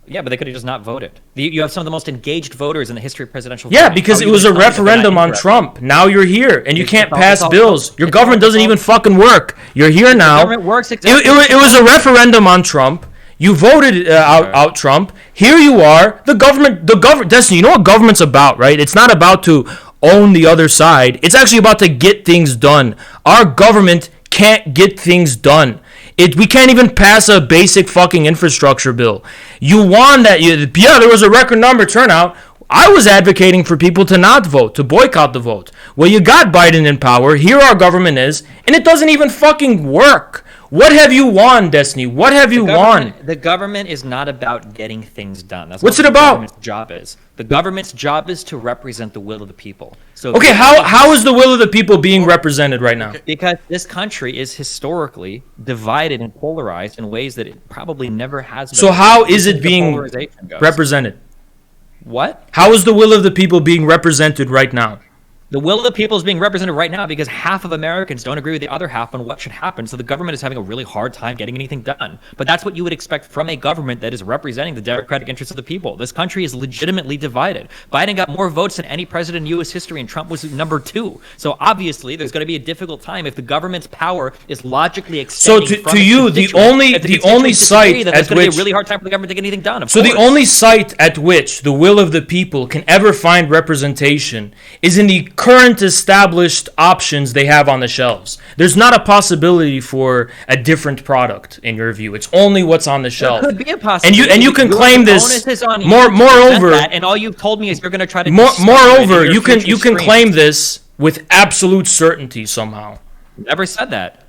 Yeah, but they could have just not voted. You have some of the most engaged voters in the history of presidential Yeah, voting. because it was a referendum on Trump. Now you're here, and you can't pass bills. Your government doesn't even fucking work. You're here now. The government works exactly. It was a referendum on Trump. You voted out Trump. Here you are. The government. Destiny, you know what government's about, right? It's not about to own the other side. It's actually about to get things done. Our government can't get things done. We can't even pass a basic fucking infrastructure bill. You won that. Yeah, there was a record number turnout. I was advocating for people to not vote, to boycott the vote. Well, you got Biden in power. Here our government is, and it doesn't even fucking work. What have you won, Destiny? What have you won? The government is not about getting things done. That's What's what it about? The government's job is. The government's job is to represent the will of the people. So Okay, how is the will of the people being represented right now? Because this country is historically divided and polarized in ways that it probably never has been. So how is it being represented? What? How is the will of the people being represented right now? The will of the people is being represented right now because half of Americans don't agree with the other half on what should happen. So the government is having a really hard time getting anything done. But that's what you would expect from a government that is representing the democratic interests of the people. This country is legitimately divided. Biden got more votes than any president in U.S. history, and Trump was number 2. So obviously, there's going to be a difficult time if the government's power is logically extending. So to you, the only site at which going to be a really hard time for the government to get anything done. So the only site at which the will of the people can ever find representation is in the current established options they have on the shelves. There's not a possibility for a different product in your view. It's only what's on the shelf. There could be a possibility. And you can claim this. Moreover, and all you've told me is you're going to try to. Moreover, you can claim this with absolute certainty somehow. Never said that.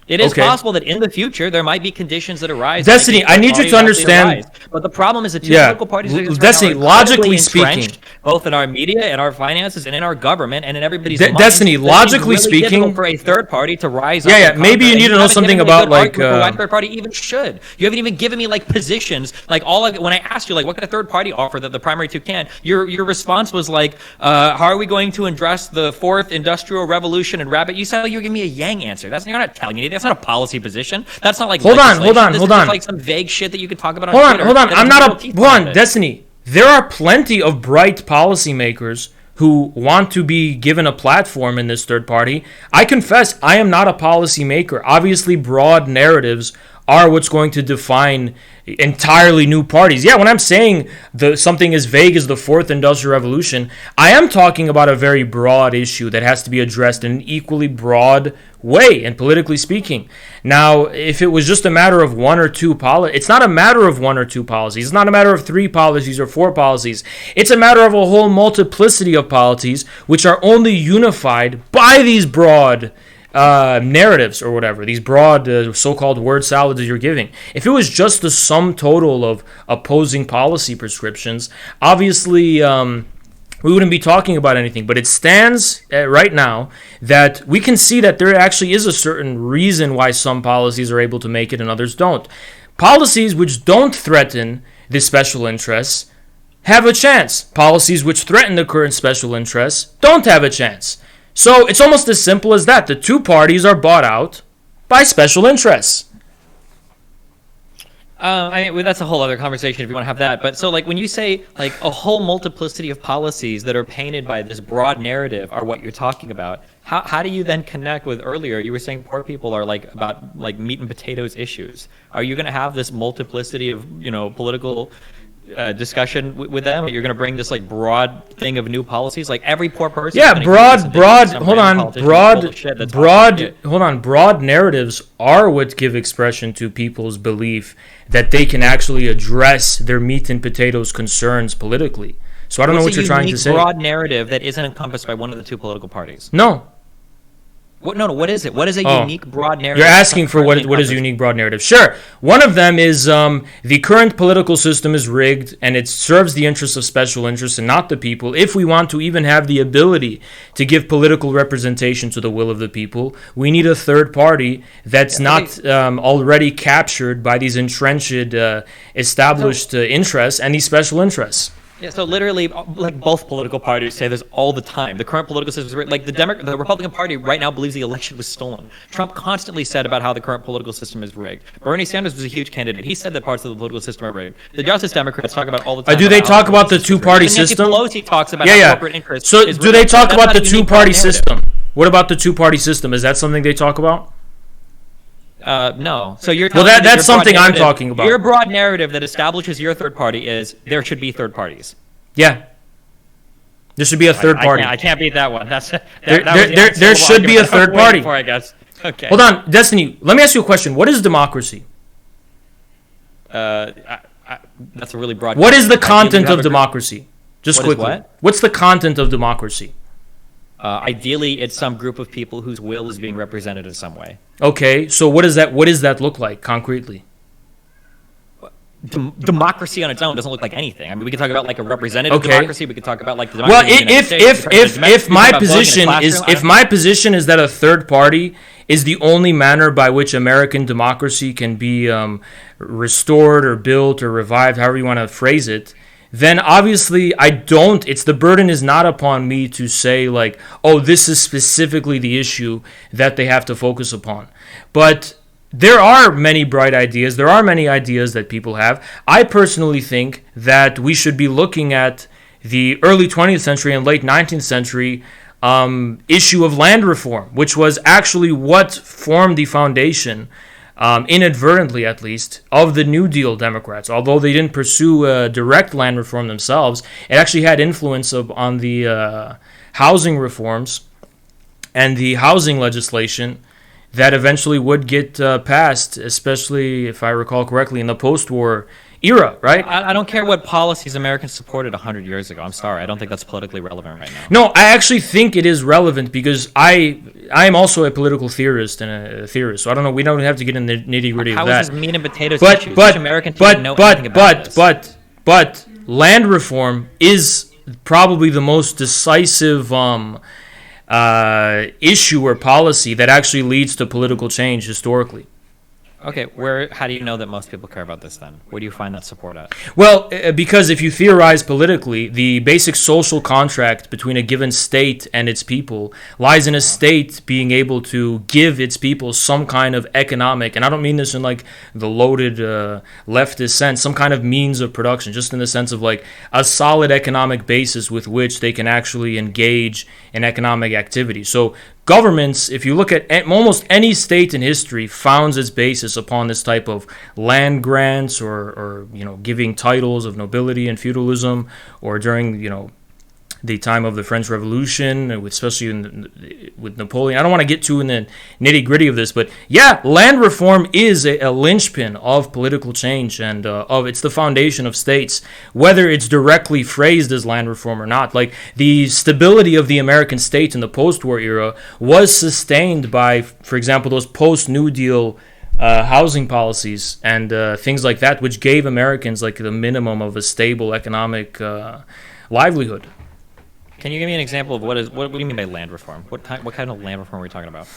It is possible that in the future there might be conditions that arise. Destiny, I need you to understand. But the problem is that two political parties are Destiny, logically speaking, both in our media and our finances and in our government and in everybody's Destiny, logically speaking, for a third party to rise up. Yeah, maybe you need to know something about like why third party even should. You haven't even given me like positions. Like when I asked you like what can a third party offer that the primary two can, your response was like, how are we going to address the fourth industrial revolution and rabbit? You said like, you're giving me a Yang answer. You're not telling me anything. That's not a policy position. That's not like hold on. This is like some vague shit that you could talk about on Twitter. Hold on. I'm not a Destiny. There are plenty of bright policymakers who want to be given a platform in this third party. I confess, I am not a policymaker. Obviously, broad narratives are what's going to define entirely new parties. Yeah, when I'm saying something as vague as the fourth industrial revolution, I am talking about a very broad issue that has to be addressed in an equally broad way, and politically speaking. Now, if it was just a matter of one or two policies, it's not a matter of one or two policies. It's not a matter of 3 policies or 4 policies. It's a matter of a whole multiplicity of policies, which are only unified by these broad narratives or whatever, these broad so-called word salads that you're giving. If it was just the sum total of opposing policy prescriptions, obviously we wouldn't be talking about anything. But it stands right now that we can see that there actually is a certain reason why some policies are able to make it and others don't. Policies which don't threaten the special interests have a chance. Policies which threaten the current special interests don't have a chance. So it's almost as simple as that. The two parties are bought out by special interests. That's a whole other conversation if you want to have that. But so like when you say like a whole multiplicity of policies that are painted by this broad narrative are what you're talking about, how do you then connect with earlier you were saying poor people are like about like meat and potatoes issues? Are you going to have this multiplicity of political discussion with them? You're going to bring this like broad thing of new policies, like every poor person. Yeah, broad narratives are what give expression to people's belief that they can actually address their meat and potatoes concerns politically. So I don't know what you're trying to say. Broad narrative that isn't encompassed by one of the two political parties. No. What is it? What is a unique broad narrative? You're asking for what is a unique broad narrative. Sure. One of them is the current political system is rigged and it serves the interests of special interests and not the people. If we want to even have the ability to give political representation to the will of the people, we need a third party that's not already captured by these entrenched established interests and these special interests. Yeah, so literally, like both political parties say this all the time. The current political system is like the Republican Party right now believes the election was stolen. Trump constantly said about how the current political system is rigged. Bernie Sanders was a huge candidate. He said that parts of the political system are rigged. The Justice Democrats talk about all the time. Do they talk about the two-party system? Nancy Pelosi talks about how corporate interests. So do they talk about the two-party system? What about the two-party system? Is that something they talk about? No. So you're that's something I'm talking about. Your broad narrative that establishes your third party is there should be third parties. Yeah. There should be a third party. I can't beat that one. There should be a third party. I guess. Okay. Hold on, Destiny. Let me ask you a question. What is democracy? That's a really broad. What is the content of democracy? Just quickly. What? What's the content of democracy? Ideally, it's some group of people whose will is being represented in some way. Okay, so what does that look like concretely? Democracy on its own doesn't look like anything. I mean, we could talk about like a representative democracy. We could talk about like the democracy. Well, if my position is that a third party is the only manner by which American democracy can be restored or built or revived, however you want to phrase it, then obviously it's the burden is not upon me to say like, oh, this is specifically the issue that they have to focus upon. But there are many bright ideas. There are many ideas that people have. I personally think that we should be looking at the early 20th century and late 19th century issue of land reform, which was actually what formed the foundation, inadvertently at least, of the New Deal Democrats. Although they didn't pursue direct land reform themselves, it actually had influence on the housing reforms and the housing legislation that eventually would get passed, especially, if I recall correctly, in the post-war era, right? I don't care what policies Americans supported 100 years ago. I'm sorry. I don't think that's politically relevant right now. No, I actually think it is relevant because I am also a political theorist and a theorist, so I don't know. We don't have to get in the nitty-gritty of that. How is this meat and potatoes issues? Which Americans don't know anything about this? But land reform is probably the most decisive issue or policy that actually leads to political change historically. Okay, how do you know that most people care about this then? Where do you find that support at? Well, because if you theorize politically, the basic social contract between a given state and its people lies in a state being able to give its people some kind of economic, and I don't mean this in like the loaded leftist sense, some kind of means of production, just in the sense of like a solid economic basis with which they can actually engage in economic activity. So governments, if you look at almost any state in history, founds its basis upon this type of land grants or giving titles of nobility and feudalism, or during the time of the French Revolution, especially with Napoleon. I don't want to get too in the nitty-gritty of this, but yeah, land reform is a linchpin of political change, and it's the foundation of states, whether it's directly phrased as land reform or not. Like, the stability of the American state in the post-war era was sustained by, for example, those post-New Deal housing policies and things like that, which gave Americans like the minimum of a stable economic livelihood. Can you give me an example of what do you mean by land reform? What kind of land reform are we talking about?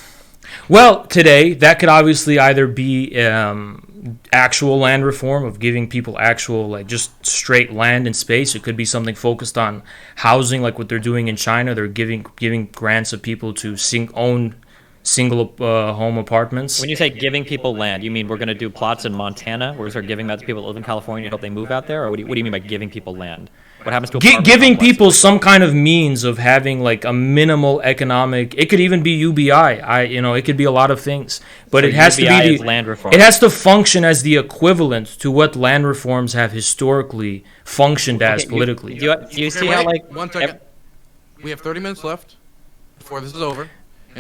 Well, today that could obviously either be actual land reform of giving people actual, like, just straight land and space. It could be something focused on housing, like what they're doing in China. They're giving grants of people to own single home apartments. When you say giving people land, you mean we're going to do plots in Montana where we're giving that to people that live in California to help they move out there, or what do you mean by giving people land? What happens to giving people some kind of means of having like a minimal economic? It could even be UBI. It could be a lot of things, but it has UBI to be is land reform. It has to function as the equivalent to what land reforms have historically functioned as politically. Do you see how, like, 1 second? We have 30 minutes left before this is over.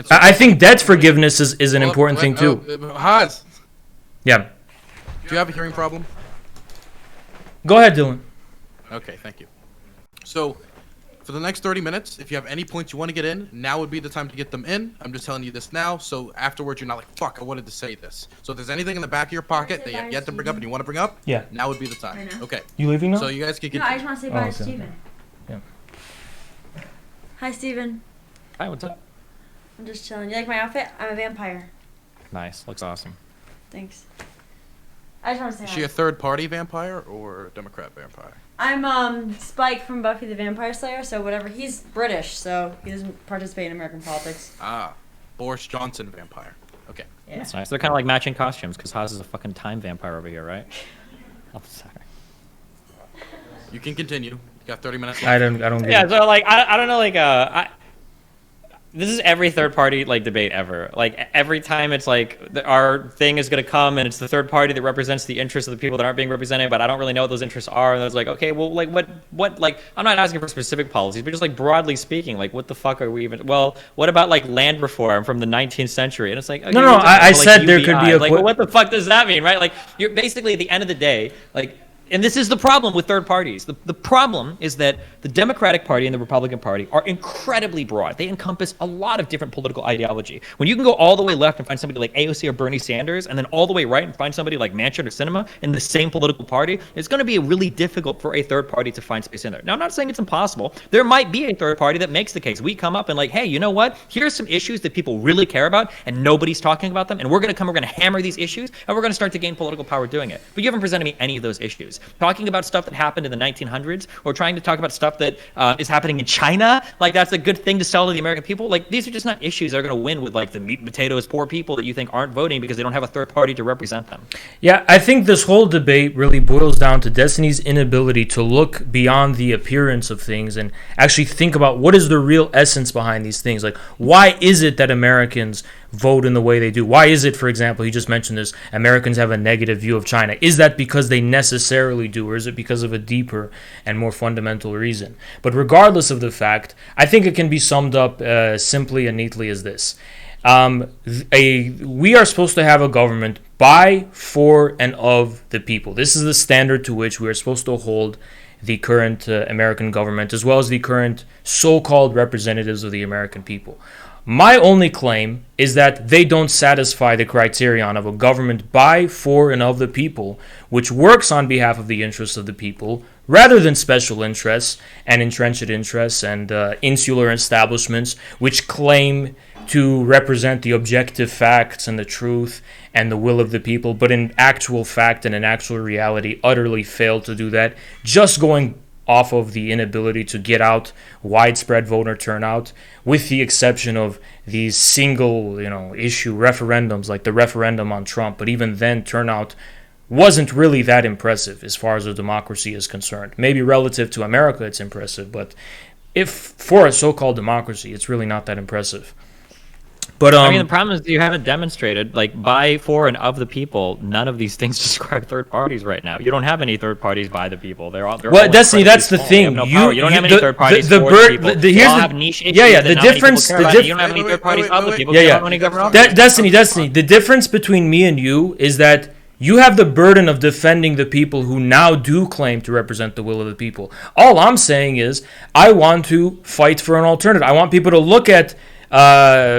I think debt forgiveness is an important thing too. Haz, Yeah. do you have a hearing problem? Go ahead, Dylan. Okay, thank you. So, for the next 30 minutes, if you have any points you want to get in, now would be the time to get them in. I'm just telling you this now, so afterwards you're not like, fuck, I wanted to say this. So if there's anything in the back of your pocket that you have yet to bring up and you want to bring up, Yeah. now would be the time. Right now? Okay. You leaving now? So you guys can get. No, I just want to say bye okay. to Steven. Yeah. Hi, Steven. Hi, what's up? I'm just chilling. You like my outfit? I'm a vampire. Nice, looks awesome. Thanks. I just want to say Is hi. she a third-party vampire or a Democrat vampire? I'm Spike from Buffy the Vampire Slayer, so whatever. He's British, so he doesn't participate in American politics. Ah, Boris Johnson vampire. Okay. Yeah. That's nice. They're kind of like matching costumes because Haas is a fucking time vampire over here, right? I'm sorry. You can continue. You got 30 minutes I left. don't get Yeah, it. so like I don't know, like this is every third party like debate ever. Like every time it's like our thing is gonna come and it's the third party that represents the interests of the people that aren't being represented, but I don't really know what those interests are. And it's like, okay, well, like what like I'm not asking for specific policies, but just like broadly speaking, like what the fuck are we even? Well, what about like land reform from the 19th century? And it's like, okay, No, we're just talking I about, like, said there could UBI. be a like, well, what the fuck does that mean, right? Like you're basically at the end of the day, like. And this is the problem with third parties. The problem is that the Democratic Party and the Republican Party are incredibly broad. They encompass a lot of different political ideology. When you can go all the way left and find somebody like AOC or Bernie Sanders, and then all the way right and find somebody like Manchin or Sinema in the same political party, it's going to be really difficult for a third party to find space in there. Now, I'm not saying it's impossible. There might be a third party that makes the case. We come up and like, hey, you know what? Here's some issues that people really care about, and nobody's talking about them, and we're going to hammer these issues, and we're going to start to gain political power doing it. But you haven't presented me any of those issues. news, talking about stuff that happened in the 1900s, or trying to talk about stuff that is happening in China, like that's a good thing to sell to the American people. Like these are just not issues that are going to win with like the meat and potatoes poor people that you think aren't voting because they don't have a third party to represent them. Yeah, I think this whole debate really boils down to Destiny's inability to look beyond the appearance of things and actually think about what is the real essence behind these things. Like, why is it that Americans vote in the way they do? Why is it, for example, you just mentioned this, Americans have a negative view of China? Is that because they necessarily do, or is it because of a deeper and more fundamental reason? But regardless of the fact, I think it can be summed up simply and neatly as this. We are supposed to have a government by, for, and of the people. This is the standard to which we are supposed to hold the current American government, as well as the current so-called representatives of the American people. My only claim is that they don't satisfy the criterion of a government by, for, and of the people, which works on behalf of the interests of the people, rather than special interests and entrenched interests and insular establishments, which claim to represent the objective facts and the truth and the will of the people, but in actual fact and in actual reality utterly fail to do that, just going off of the inability to get out widespread voter turnout, with the exception of these single, issue referendums like the referendum on Trump. But even then, turnout wasn't really that impressive as far as a democracy is concerned. Maybe relative to America, it's impressive, but if for a so-called democracy, it's really not that impressive. But I mean, the problem is you haven't demonstrated, like, by, for, and of the people. None of these things describe third parties right now. You don't have any third parties by the people. They're all Destiny, that's the thing. You don't have any third parties for the people. You all have niche issues the difference. You don't have any third parties of the people. Destiny. The difference between me and you is that you have the burden of defending the people who now do claim to represent the will of the people. All I'm saying is I want to fight for an alternative. I want people to look at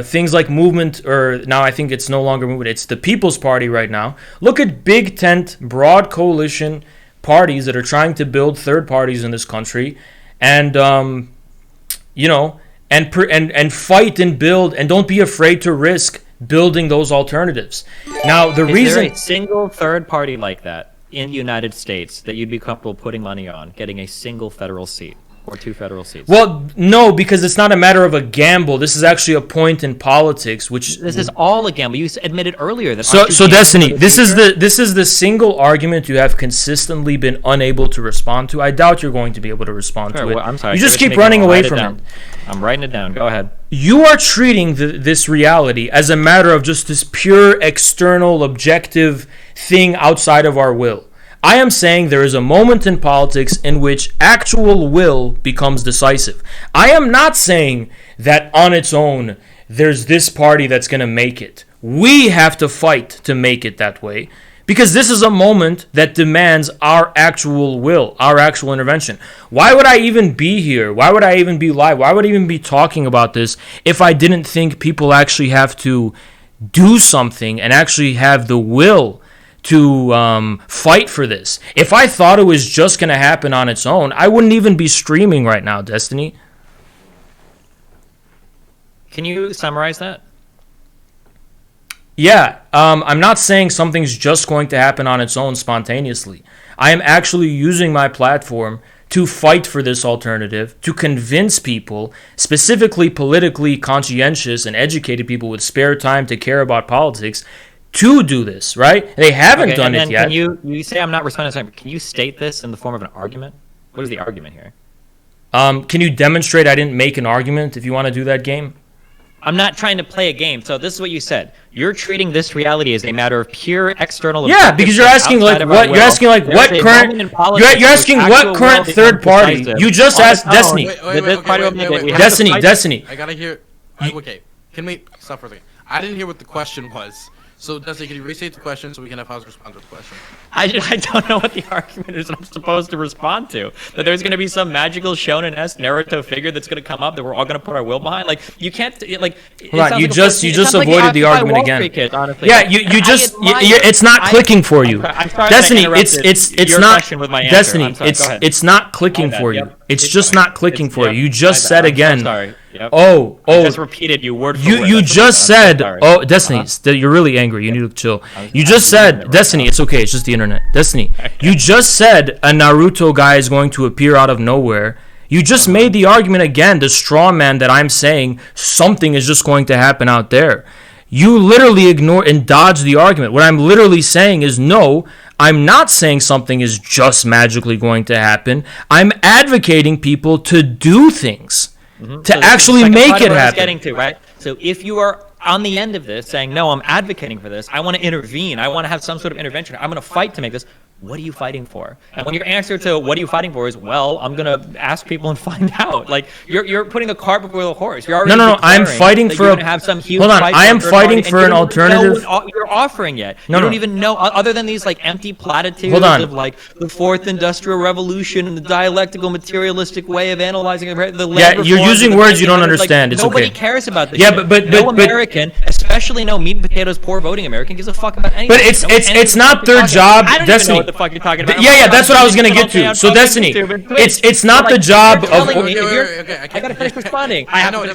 things like movement, or now I think it's no longer movement, it's the People's Party right now. Look at big tent, broad coalition parties that are trying to build third parties in this country, and and fight and build, and don't be afraid to risk building those alternatives. Now, the reason... Is there a single third party like that in the United States that you'd be comfortable putting money on, getting a single federal seat? Or 2 federal seats? Well, no, because it's not a matter of a gamble. This is actually a point in politics, which this is all a gamble. You admitted earlier that. So Destiny, this is the single argument you have consistently been unable to respond to. I doubt you're going to be able to respond to it. Well, I'm sorry. You just keep running away from it. I'm writing it down. Go ahead. You are treating this reality as a matter of just this pure external objective thing outside of our will. I am saying there is a moment in politics in which actual will becomes decisive. I am not saying that on its own there's this party that's going to make it. We have to fight to make it that way, because this is a moment that demands our actual will, our actual intervention. Why would I even be here? Why would I even be live? Why would I even be talking about this if I didn't think people actually have to do something and actually have the will to fight for this? If I thought it was just going to happen on its own, I wouldn't even be streaming right now, Destiny. Can you summarize that? Yeah, I'm not saying something's just going to happen on its own spontaneously. I am actually using my platform to fight for this alternative, to convince people, specifically politically conscientious and educated people with spare time to care about politics, to do this, right? They haven't done it yet. Can you say I'm not responding, but can you state this in the form of an argument? What is the argument here? Can you demonstrate I didn't make an argument if you want to do that game? I'm not trying to play a game. So this is what you said. You're treating this reality as a matter of pure external. Yeah, because you're asking what current third party. You just asked Destiny. Destiny. I gotta hear. Okay, can we stop for a second? I didn't hear what the question was. So, Dusty, can you restate the question so we can have House respond to the question? I don't know what the argument is I'm supposed to respond to. That there's going to be some magical shonen-esque Naruto figure that's going to come up that we're all going to put our will behind. Like, you can't, like... Right, you just avoided the argument again. Yeah, it's not clicking for you. Destiny, it's not... Destiny, it's not clicking for you. It's just fine. not clicking It's- for yep, you. You just my said bad. I'm so again. sorry. Yep. I just repeated you word for word. You That's just okay. I'm so said, sorry. oh, Destiny, you're really angry. You need to chill. You just said, Destiny, it's okay. It's just the internet. Destiny, you just said a Naruto guy is going to appear out of nowhere. You just made the argument again, the straw man that I'm saying something is just going to happen out there. You literally ignore and dodge the argument. What I'm literally saying is no, I'm not saying something is just magically going to happen. I'm advocating people to do things, to actually make it happen. Getting to, right? So if you are on the end of this saying, no, I'm advocating for this, I want to intervene, I want to have some sort of intervention, I'm going to fight to make this, what are you fighting for? And when your answer to what are you fighting for is, well, I'm going to ask people and find out. Like, you're putting a cart before the horse. You're already No, I'm declaring fighting that for you're a... gonna have some huge Hold on, fight I am for a fighting party, for and an you don't even alternative... know what you're offering yet. No, you don't no. even know, other than these, like, empty platitudes Hold on. of, like, the fourth industrial revolution and the dialectical, materialistic way of analyzing the Yeah, you're using words you don't understand. It's nobody okay. cares about this. Yeah, shit. but no American, especially no meat and potatoes, poor voting American, gives a fuck about anything. But it's not their job, I don't even Destiny. know what the fuck you're talking about. Yeah, that's what I was gonna get to. So Destiny, it's not the job of... I gotta finish responding. I know. I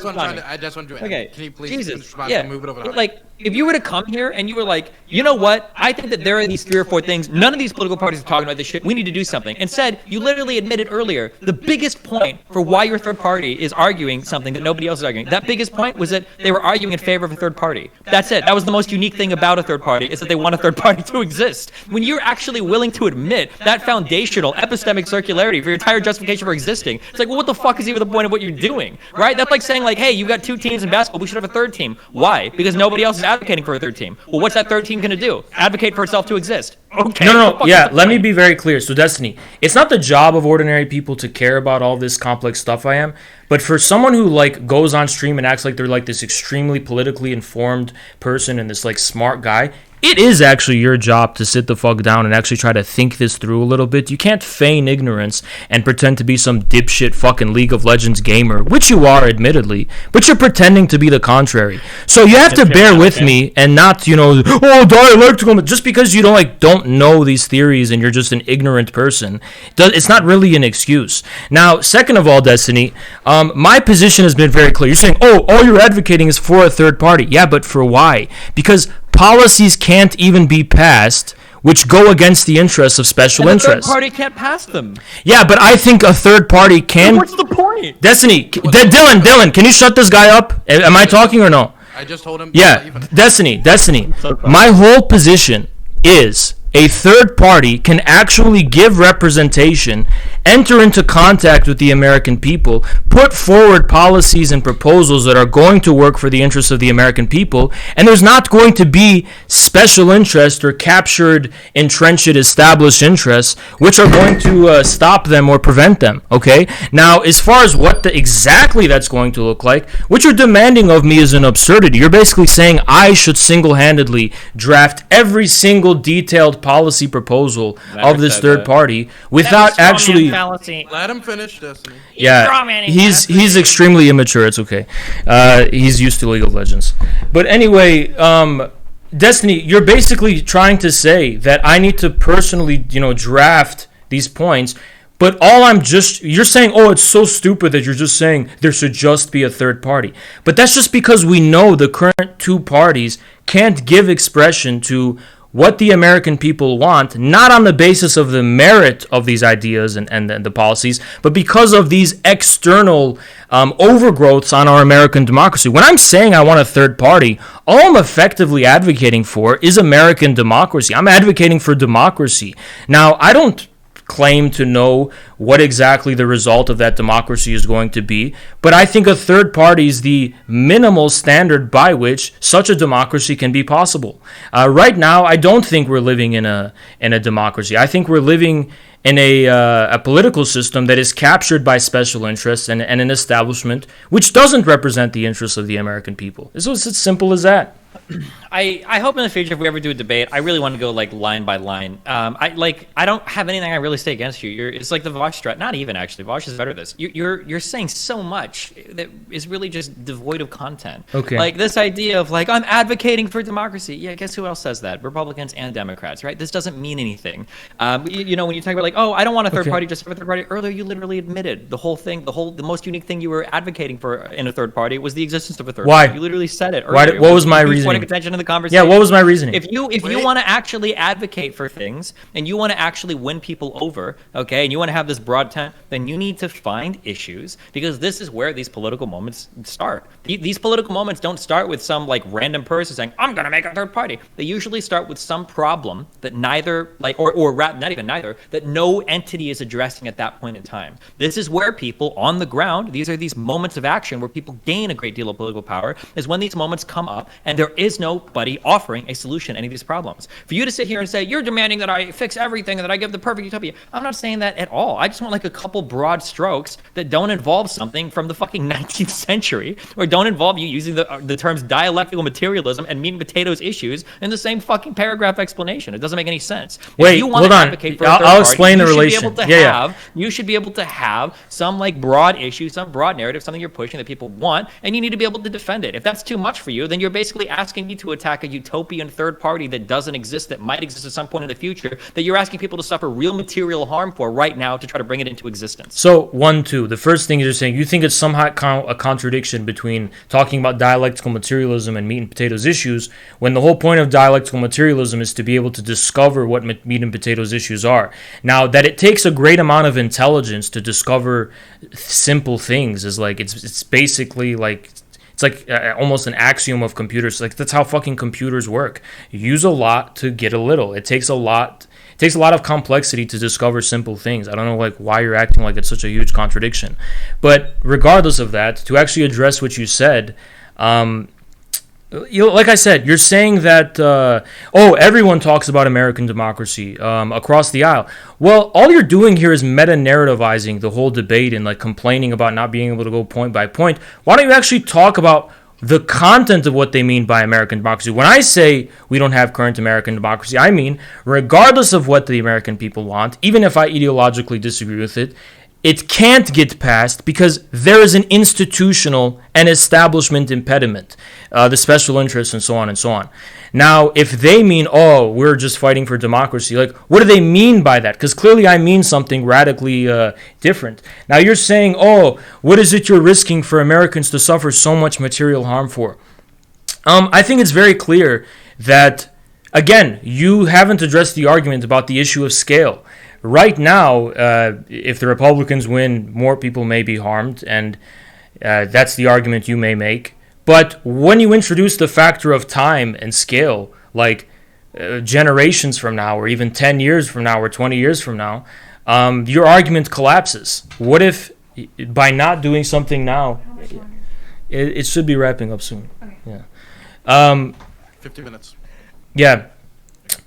just want to do it. Okay. Can you please Jesus. respond Yeah. and move it over? Like, if you were to come here and you were like, you know what? I think that there are these 3 or 4 things. None of these political parties are talking about this shit. We need to do something. Instead, you literally admitted earlier the biggest point for why your third party is arguing something that nobody else is arguing. That biggest point was that they were arguing in favor of a third party. That's it. That was the most unique thing about a third party, is that they want a third party to exist. When you're actually willing to admit that foundational epistemic circularity for your entire justification for existing, it's like, well, what the fuck is even the point of what you're doing, right? That's like saying, like, hey, you got 2 teams in basketball, we should have a third team. Why? Because nobody else is advocating for a third team. Well, what's that third team going to do? Advocate for itself to exist. Okay. No, yeah, let me be very clear. So, Destiny, it's not the job of ordinary people to care about all this complex stuff I am, but for someone who, like, goes on stream and acts like they're, like, this extremely politically informed person and this, like, smart guy, it is actually your job to sit the fuck down and actually try to think this through a little bit. You can't feign ignorance and pretend to be some dipshit fucking League of Legends gamer, which you are, admittedly, but you're pretending to be the contrary. So you have to bear with me and not, dialectical, just because you don't know these theories and you're just an ignorant person. It's not really an excuse. Now, second of all, Destiny, my position has been very clear. You're saying, all you're advocating is for a third party. Yeah, but for why? Because policies can't even be passed which go against the interests of special interests. The third party can't pass them. Yeah, but I think a third party can... So what's the point? Destiny, Dylan, can you shut this guy up? Am I talking or no? I just told him. Yeah, Destiny. My whole position is a third party can actually give representation, enter into contact with the American people, put forward policies and proposals that are going to work for the interests of the American people, and there's not going to be special interest or captured, entrenched, established interests which are going to stop them or prevent them, okay? Now, as far as what exactly that's going to look like, what you're demanding of me is an absurdity. You're basically saying I should single-handedly draft every single detailed policy proposal of this third party without actually... Let him finish, Destiny. Yeah, he's extremely immature. It's okay. He's used to League of Legends. But anyway, Destiny, you're basically trying to say that I need to personally, draft these points. But you're saying, it's so stupid that you're just saying there should just be a third party. But that's just because we know the current 2 parties can't give expression to what the American people want, not on the basis of the merit of these ideas and the policies, but because of these external overgrowths on our American democracy. When I'm saying I want a third party, all I'm effectively advocating for is American democracy. I'm advocating for democracy. Now, I don't claim to know what exactly the result of that democracy is going to be, but I think a third party is the minimal standard by which such a democracy can be possible. Right now, I don't think we're living in a democracy. I think we're living in a political system that is captured by special interests and an establishment which doesn't represent the interests of the American people. It's as simple as that. I hope in the future, if we ever do a debate, I really want to go like line by line. I don't have anything I really say against you. It's like the Vosh strat. Not even actually. Vosh is better at this. You're saying so much that is really just devoid of content. Okay. Like this idea of like I'm advocating for democracy. Yeah, guess who else says that? Republicans and Democrats, right? This doesn't mean anything. You know, when you talk about like, oh, I don't want a third party, just for a third party. Earlier, you literally admitted the whole thing, the most unique thing you were advocating for in a third party was the existence of a third Why? party. You literally said it. Why? Earlier. What was my reasoning? Attention to the conversation. Yeah, what was my reasoning? If you want to actually advocate for things and you want to actually win people over, okay, and you want to have this broad tent, then you need to find issues because this is where these political moments start. These political moments don't start with some like random person saying, "I'm going to make a third party." They usually start with some problem that neither like or not even neither that no entity is addressing at that point in time. This is where people on the ground, these are these moments of action where people gain a great deal of political power, is when these moments come up and there is nobody offering a solution to any of these problems. For you to sit here and say, you're demanding that I fix everything and that I give the perfect utopia, I'm not saying that at all. I just want like a couple broad strokes that don't involve something from the fucking 19th century or don't involve you using the terms dialectical materialism and meat and potatoes issues in the same fucking paragraph explanation. It doesn't make any sense. Wait, if you want hold to on. advocate for a I'll explain the relation. You should be able to have some like broad issue, some broad narrative, something you're pushing that people want, and you need to be able to defend it. If that's too much for you, then you're basically asking me to attack a utopian third party that doesn't exist, that might exist at some point in the future, that you're asking people to suffer real material harm for right now to try to bring it into existence. So, 1, 2. The first thing you're saying, you think it's somehow a contradiction between talking about dialectical materialism and meat and potatoes issues, when the whole point of dialectical materialism is to be able to discover what meat and potatoes issues are. Now, that it takes a great amount of intelligence to discover simple things is like, it's basically like, it's like almost an axiom of computers. Like that's how fucking computers work. You use a lot to get a little. It takes a lot of complexity to discover simple things. I don't know like why you're acting like it's such a huge contradiction. But regardless of that, to actually address what you said, like I said, you're saying that, everyone talks about American democracy across the aisle. Well, all you're doing here is meta-narrativizing the whole debate and like complaining about not being able to go point by point. Why don't you actually talk about the content of what they mean by American democracy? When I say we don't have current American democracy, I mean regardless of what the American people want, even if I ideologically disagree with it, it can't get passed because there is an institutional and establishment impediment, the special interests and so on and so on. Now, if they mean, oh, we're just fighting for democracy, like, what do they mean by that? Because clearly I mean something radically different. Now, you're saying, oh, what is it you're risking for Americans to suffer so much material harm for? I think it's very clear that, again, you haven't addressed the argument about the issue of scale. Right now, if the Republicans win, more people may be harmed, and that's the argument you may make. But when you introduce the factor of time and scale, like generations from now, or even 10 years from now, or 20 years from now, your argument collapses. What if, by not doing something now, it should be wrapping up soon. Okay. Yeah. 50 minutes. Yeah.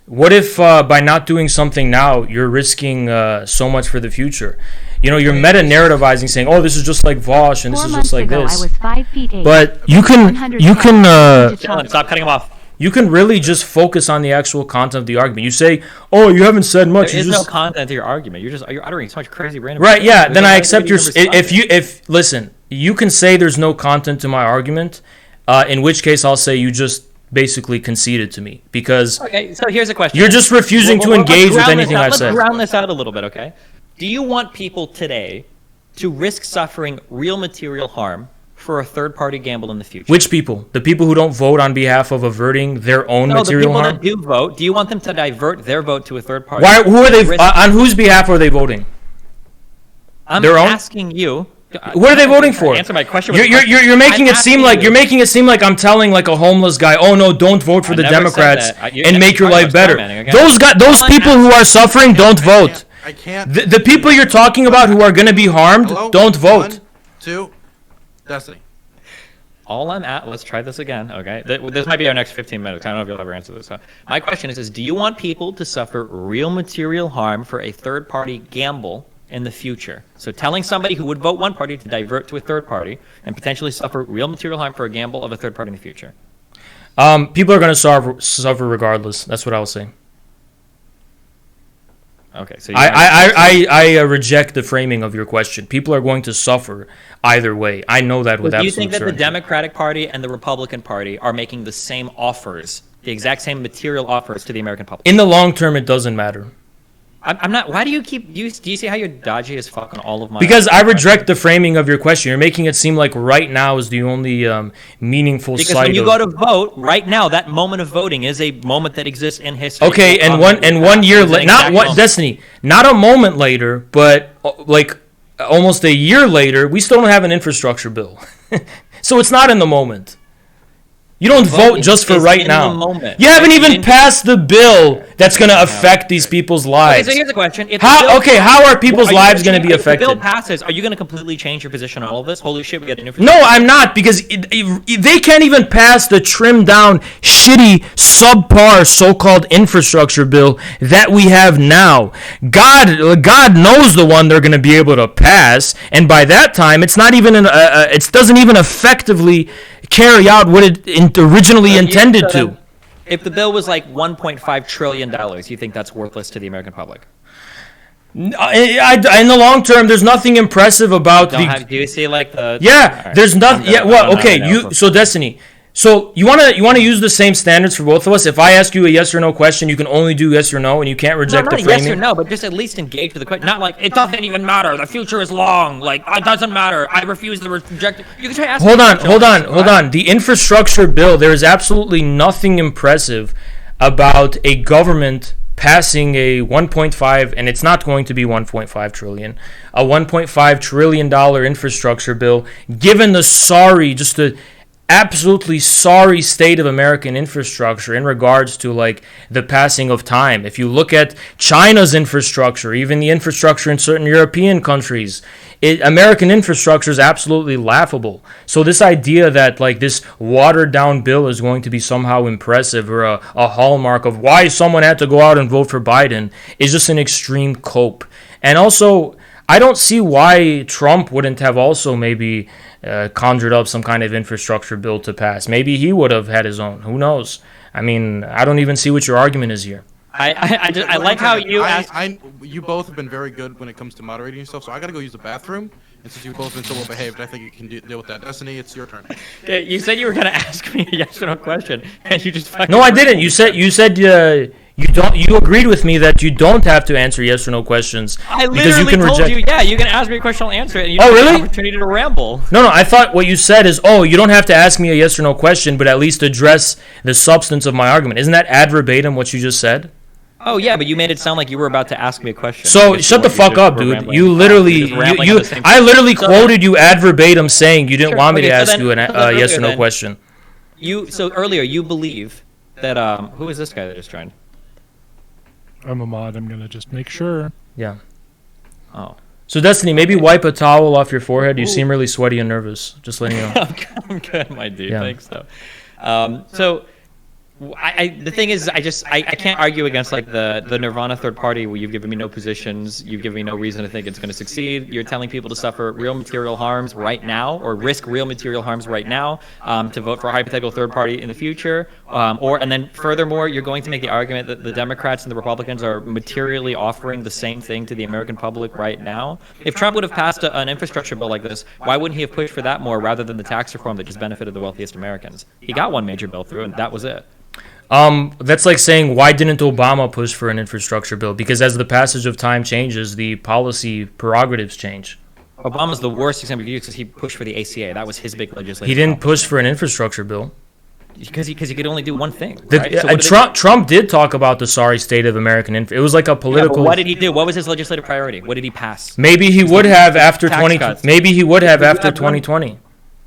What if by not doing something now, you're risking so much for the future? You know, you're meta-narrativizing, saying, "Oh, this is just like Vosh, and this is just like this." I was 5 feet 8. But you can Stop cutting him off. You can really just focus on the actual content of the argument. You say, "Oh, you haven't said much." There is no content to your argument. You're uttering so much crazy random. Right? Yeah. Then I accept your. Listen, you can say there's no content to my argument. In which case, I'll say you just basically conceded to me because. Okay. So here's a question. You're just refusing to engage with anything I've said. Let's round this out a little bit, okay? Do you want people today to risk suffering real material harm for a third-party gamble in the future? Which people? The people who don't vote on behalf of averting their own material harm? No, the people that do vote. Do you want them to divert their vote to a third party? Who are they? On whose behalf are they voting? I'm their own? Asking you. What are they voting for? Answer my question. You're making it seem like I'm telling like a homeless guy, oh no, don't vote for the Democrats and make your life better. Those people who are suffering don't vote. I can't. The people you're talking about who are going to be harmed don't vote. 1, 2, Destiny. All I'm at, let's try this again, okay? This might be our next 15 minutes. I don't know if you'll ever answer this. My question is do you want people to suffer real material harm for a third-party gamble in the future? So telling somebody who would vote one party to divert to a third party and potentially suffer real material harm for a gamble of a third party in the future. People are going to suffer regardless. That's what I will say. Okay, so I reject the framing of your question. People are going to suffer either way. I know that with do you absolute think that certainty. the Democratic Party and the Republican Party are making the same offers, the exact same material offers to the American public? In the long term, it doesn't matter. I'm not. Why do you keep? Do you see how you're dodgy as fuck on all of my? Because I reject the framing of your question. You're making it seem like right now is the only meaningful Because site when you of... go to vote, right now, that moment of voting is a moment that exists in history. Okay, and 1 year later, not one Destiny, not a moment later, but like almost a year later, we still don't have an infrastructure bill. So it's not in the moment. You don't vote just for right now. You haven't even passed the bill that's going to affect these people's lives. Okay, so here's the question. How are people's lives going to be affected? If the bill passes, are you going to completely change your position on all of this? Holy shit, we got an infrastructure. No, I'm not, because they can't even pass the trimmed down, shitty, subpar so-called infrastructure bill that we have now. God knows the one they're going to be able to pass, and by that time, it's not even it doesn't even effectively carry out what it originally intended to. If the bill was like $1.5 trillion, you think that's worthless to the American public? In the long term, there's nothing impressive about do you see like the? Yeah, right. there's nothing. Yeah, well, okay. So Destiny. So you wanna use the same standards for both of us? If I ask you a yes or no question, you can only do yes or no, and you can't reject the framing. Yes or no, but just at least engage with the question. Not like it doesn't even matter. The future is long. Like it doesn't matter. I refuse to reject it. You can try asking. Hold on. The infrastructure bill. There is absolutely nothing impressive about a government passing a 1.5, and it's not going to be 1.5 trillion, a 1.5 trillion dollar infrastructure bill. Given the absolutely sorry state of American infrastructure in regards to like the passing of time. If you look at China's infrastructure, even the infrastructure in certain European countries, American infrastructure is absolutely laughable. So this idea that like this watered down bill is going to be somehow impressive or a hallmark of why someone had to go out and vote for Biden is just an extreme cope. And also, I don't see why Trump wouldn't have also maybe conjured up some kind of infrastructure bill to pass. Maybe he would have had his own. Who knows? I mean, I don't even see what your argument is here. I like how you asked. You both have been very good when it comes to moderating yourself, so I gotta go use the bathroom. And since you've both been so well behaved, I think you can deal with that. Destiny, it's your turn. You said you were gonna ask me a yes or no question, and you just fucking. No, I didn't. You said you agreed with me that you don't have to answer yes or no questions. I literally told you, yeah, you can ask me a question, I'll answer it, and you really? have the opportunity to ramble. No, I thought what you said is, you don't have to ask me a yes or no question, but at least address the substance of my argument. Isn't that ad verbatim what you just said? Oh yeah, but you made it sound like you were about to ask me a question. So shut the fuck up, dude. You literally, I literally quoted you ad verbatim saying you didn't want me to ask you a yes or no question. So earlier you believe that who is this guy that just joined? I'm a mod. I'm gonna just make sure. Yeah. Oh. So Destiny, maybe wipe a towel off your forehead. You seem really sweaty and nervous. Just letting you know. I'm good, my dude. Yeah. Thanks, though. So the thing is, I can't argue against like the Nirvana third party where you've given me no positions, you've given me no reason to think it's going to succeed. You're telling people to suffer real material harms right now, or risk real material harms right now, to vote for a hypothetical third party in the future, and then furthermore, you're going to make the argument that the Democrats and the Republicans are materially offering the same thing to the American public right now. If Trump would have passed an infrastructure bill like this, why wouldn't he have pushed for that more rather than the tax reform that just benefited the wealthiest Americans? He got one major bill through, and that was it. That's like saying, why didn't Obama push for an infrastructure bill? Because as the passage of time changes, the policy prerogatives change. Obama's the worst example of use because he pushed for the ACA. That was his big legislation. He didn't push for an infrastructure bill. Because he could only do one thing. Right? Trump did talk about the sorry state of American it was like a political. Yeah, but what did he do? What was his legislative priority? What did he pass? Maybe he would have after 2020. Maybe he would have after 2020.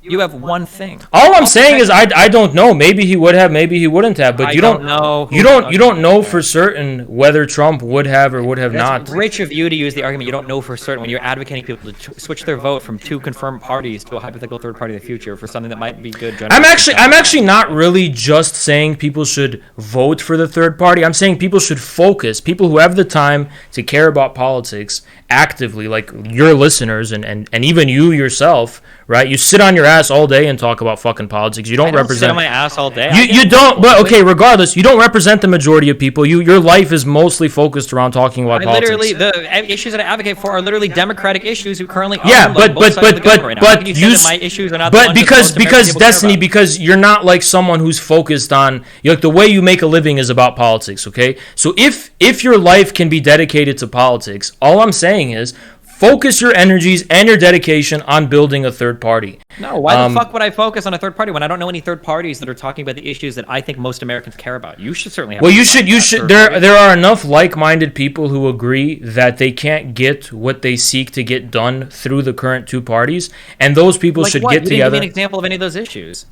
You have one thing. All I'm saying is I don't know. Maybe he would have, maybe he wouldn't have. But you don't know. You don't know for certain whether Trump would have or would have not. It's rich of you to use the argument you don't know for certain when you're advocating people to switch their vote from two confirmed parties to a hypothetical third party in the future for something that might be good. I'm actually not really just saying people should vote for the third party. I'm saying people should focus. People who have the time to care about politics actively, like your listeners and even you yourself, right? You sit on your ass all day and talk about fucking politics. You don't I don't represent. sit on my ass all day. You don't. But okay, regardless, you don't represent the majority of people. Your life is mostly focused around talking about politics. Literally, the issues that I advocate for are literally democratic issues who currently Yeah, own, but both sides of the government right now. How can you say you that my issues are not but the ones that because most American people care Destiny, about? because you're not like someone who's focused on like the way you make a living is about politics. Okay, so if your life can be dedicated to politics, all I'm saying is focus your energies and your dedication on building a third party. No, why the fuck would I focus on a third party when I don't know any third parties that are talking about the issues that I think most Americans care about? You should certainly have. Well, you should. There are enough like-minded people who agree that they can't get what they seek to get done through the current two parties, and those people should get You together. didn't give me an example of any of those issues.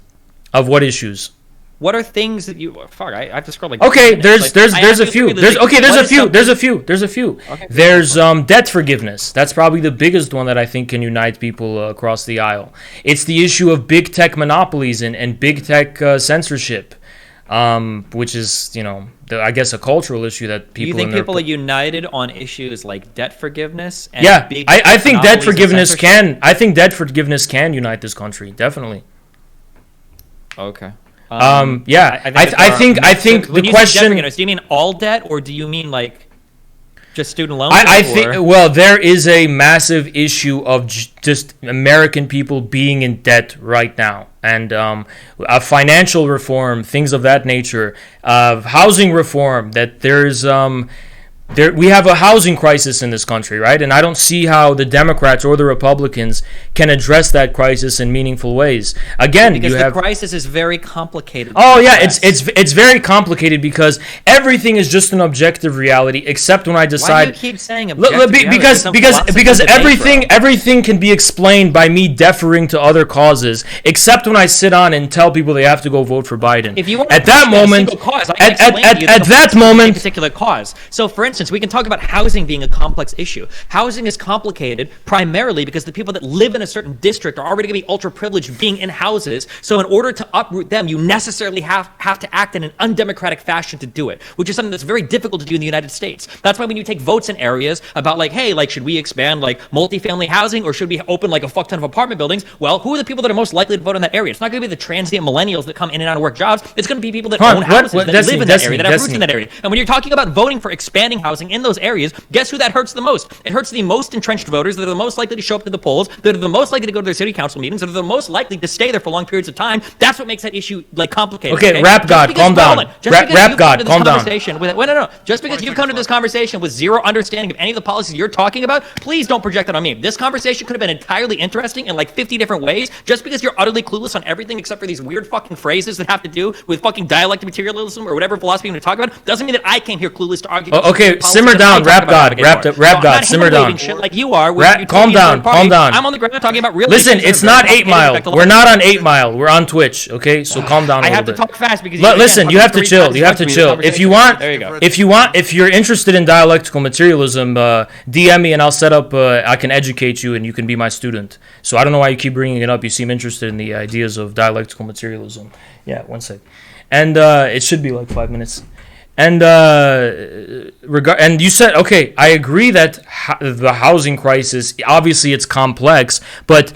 Of what issues? What are things that you? Fuck, I have to scroll like. Okay, 10 minutes. there's I have a to few. agree that, There's like, okay, there's what a is few. something- There's a few. Okay. There's debt forgiveness. That's probably the biggest one that I think can unite people across the aisle. It's the issue of big tech monopolies and big tech censorship, which is I guess a cultural issue that people. You think in their people are united on issues like debt forgiveness? And Yeah, big I think debt monopolies and forgiveness censorship? can. I think debt forgiveness can unite this country. Definitely. Okay. Yeah, I think when the you say debt question. forgiveness, do you mean all debt, or do you mean like just student loans? I or- think there is a massive issue of just American people being in debt right now, and financial reform, things of that nature, housing reform. That we have a housing crisis in this country, right? And I don't see how the Democrats or the Republicans can address that crisis in meaningful ways. Again, because you the have. crisis is very complicated. Oh to yeah, address. it's very complicated because everything is just an objective reality, except when I Why decide. do you keep saying Look, objective reality? because Some because philosophy because debate, everything bro. everything can be explained by me deferring to other causes, except when I sit on and tell people they have to go vote for Biden. If you want at that moment, cause, I can explain to you at that a moment, particular cause. So, for instance, we can talk about housing being a complex issue. Housing is complicated primarily because the people that live in a certain district are already going to be ultra privileged being in houses. So, in order to uproot them, you necessarily have to act in an undemocratic fashion to do it, which is something that's very difficult to do in the United States. That's why when you take votes in areas about like, hey, like, should we expand like multifamily housing or should we open like a fuck ton of apartment buildings? Well, who are the people that are most likely to vote in that area? It's not going to be the transient millennials that come in and out of work jobs. It's going to be people that own houses, that live in that area, that have roots in that area. And when you're talking about voting for expanding housing in those areas, guess who that hurts the most? It hurts the most entrenched voters that are the most likely to show up to the polls, that are the most likely to go to their city council meetings, that are the most likely to stay there for long periods of time. That's what makes that issue like complicated. Okay, rap god, calm down. Rap god, calm down. No. Just because you've come to this conversation with zero understanding of any of the policies you're talking about, please don't project that on me. This conversation could have been entirely interesting in like 50 different ways. Just because you're utterly clueless on everything except for these weird fucking phrases that have to do with fucking dialectic materialism or whatever philosophy you're going to talk about, doesn't mean that I came here clueless to argue. Okay, simmer down, rap god, rap god, simmer down. Shit like you are. Calm down, calm down. I'm on the ground talking about real. Listen, it's not 8 Mile. We're not on 8 Mile. We're on Twitch. Okay, so calm down a I little have to bit. talk fast because Listen, you have to chill. You have to chill. If you want, there you go. if you're interested in dialectical materialism, DM me and I'll set up. I can educate you and you can be my student. So I don't know why you keep bringing it up. You seem interested in the ideas of dialectical materialism. Yeah, one sec. And it should be like 5 minutes. And and you said, okay, I agree that the housing crisis, obviously it's complex, but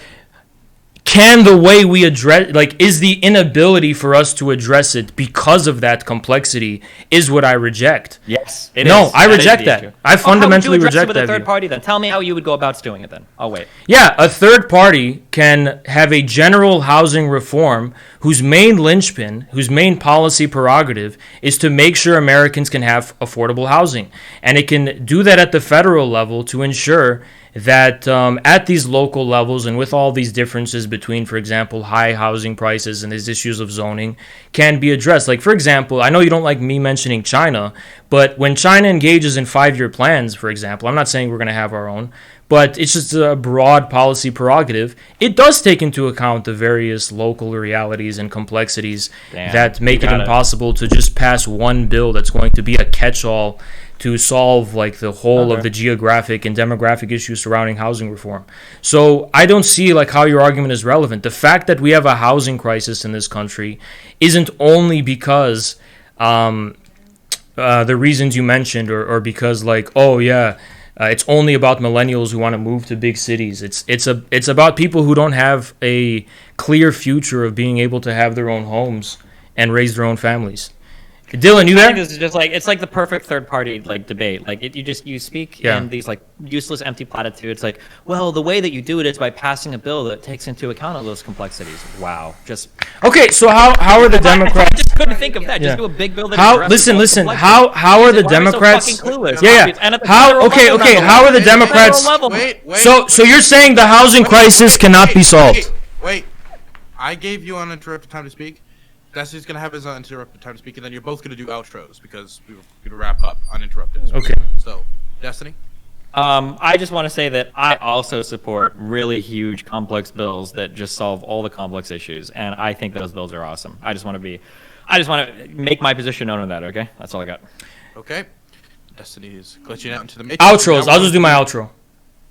can the way we address, like, is the inability for us to address it because of that complexity is what I reject. Yes. I reject that. I fundamentally reject that. With a that third view. party, then tell me how you would go about doing it. Then I'll wait. Yeah, a third party can have a general housing reform whose main linchpin, whose main policy prerogative is to make sure Americans can have affordable housing. And it can do that at the federal level to ensure that at these local levels and with all these differences between, for example, high housing prices and these issues of zoning can be addressed. Like, for example, I know you don't like me mentioning China, but when China engages in 5-year plans, for example, I'm not saying we're going to have our own, but it's just a broad policy prerogative. It does take into account the various local realities and complexities that make it impossible to just pass one bill that's going to be a catch-all to solve like the whole of the geographic and demographic issues surrounding housing reform. So I don't see like how your argument is relevant. The fact that we have a housing crisis in this country isn't only because the reasons you mentioned or because like, oh yeah, It's only about millennials who want to move to big cities. It's about people who don't have a clear future of being able to have their own homes and raise their own families. Dylan, you I there? think this is just like it's like the perfect third party like debate. Like you speak Yeah. in these like useless empty platitudes. Like, well, the way that you do it is by passing a bill that takes into account all those complexities. Wow, just Okay, so how are the I Democrats? just couldn't think of that. Just Yeah. do a big bill that How addresses all the listen? complexities. How are the Why are we so Democrats? fucking clueless? Yeah. And at the How? federal Okay. level, Okay. nonetheless. How are the Wait, Democrats? Federal level. Wait. So you're saying the housing crisis cannot be solved? Wait. I gave you uninterrupted time to speak. Destiny's gonna have his uninterrupted time to speak, and then you're both gonna do outros because we were gonna wrap up uninterrupted. As well. Okay. So, Destiny. I just want to say that I also support really huge, complex bills that just solve all the complex issues, and I think those bills are awesome. I just want to make my position known on that. Okay, that's all I got. Okay. Destiny is glitching out into the matrix. Outros. I'll just do my outro.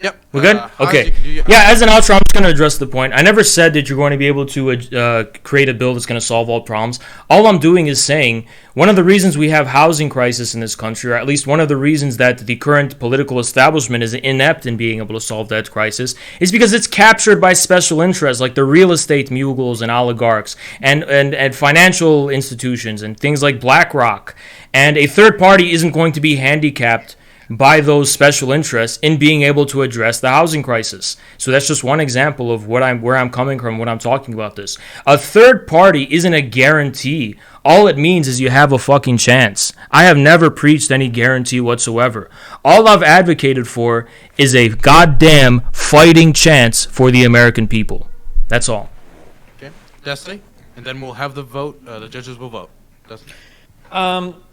Yep. We're good? Hans, Okay. you can do your Yeah, as an outro, I'm just going to address the point. I never said that you're going to be able to create a bill that's going to solve all problems. All I'm doing is saying one of the reasons we have housing crisis in this country, or at least one of the reasons that the current political establishment is inept in being able to solve that crisis, is because it's captured by special interests like the real estate muggles and oligarchs and financial institutions and things like BlackRock. And a third party isn't going to be handicapped by those special interests in being able to address the housing crisis. So that's just one example of where I'm coming from when I'm talking about this. A third party isn't a guarantee. All it means is you have a fucking chance. I have never preached any guarantee whatsoever. All I've advocated for is a goddamn fighting chance for the American people. That's all. Okay. Destiny, and then we'll have the vote. The judges will vote. Destiny.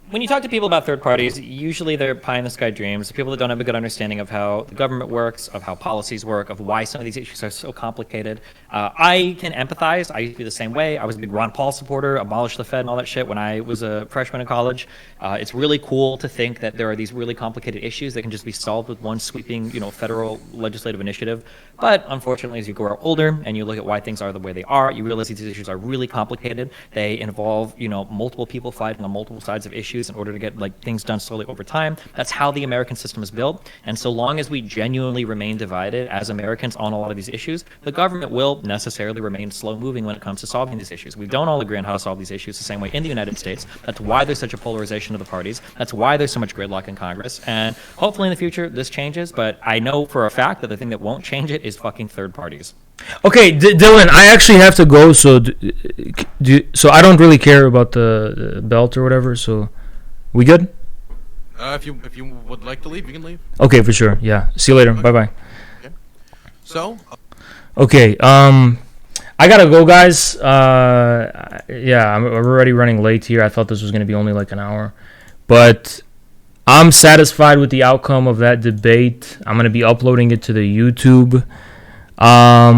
When you talk to people about third parties, usually they're pie-in-the-sky dreams, people that don't have a good understanding of how the government works, of how policies work, of why some of these issues are so complicated. I can empathize. I used to be the same way. I was a big Ron Paul supporter, abolish the Fed and all that shit when I was a freshman in college. It's really cool to think that there are these really complicated issues that can just be solved with one sweeping, federal legislative initiative. But unfortunately, as you grow older and you look at why things are the way they are, you realize these issues are really complicated. They involve, multiple people fighting on multiple sides of issues in order to get things done slowly over time. That's how the American system is built. And so long as we genuinely remain divided as Americans on a lot of these issues, the government will necessarily remain slow moving when it comes to solving these issues. We don't all agree on how to solve these issues the same way in the United States. That's why there's such a polarization of the parties. That's why there's so much gridlock in Congress. And hopefully in the future this changes, but I know for a fact that the thing that won't change it is fucking third parties. Okay, Dylan, I actually have to go, so I don't really care about the belt or whatever, so we good? If you would like to leave, you can leave. Okay, for sure. Yeah. See you later. Okay. Bye-bye. Okay. So, Okay, I gotta go, guys. Yeah, I'm already running late here. I thought this was gonna be only like an hour, but I'm satisfied with the outcome of that debate. I'm gonna be uploading it to the YouTube. Yeah.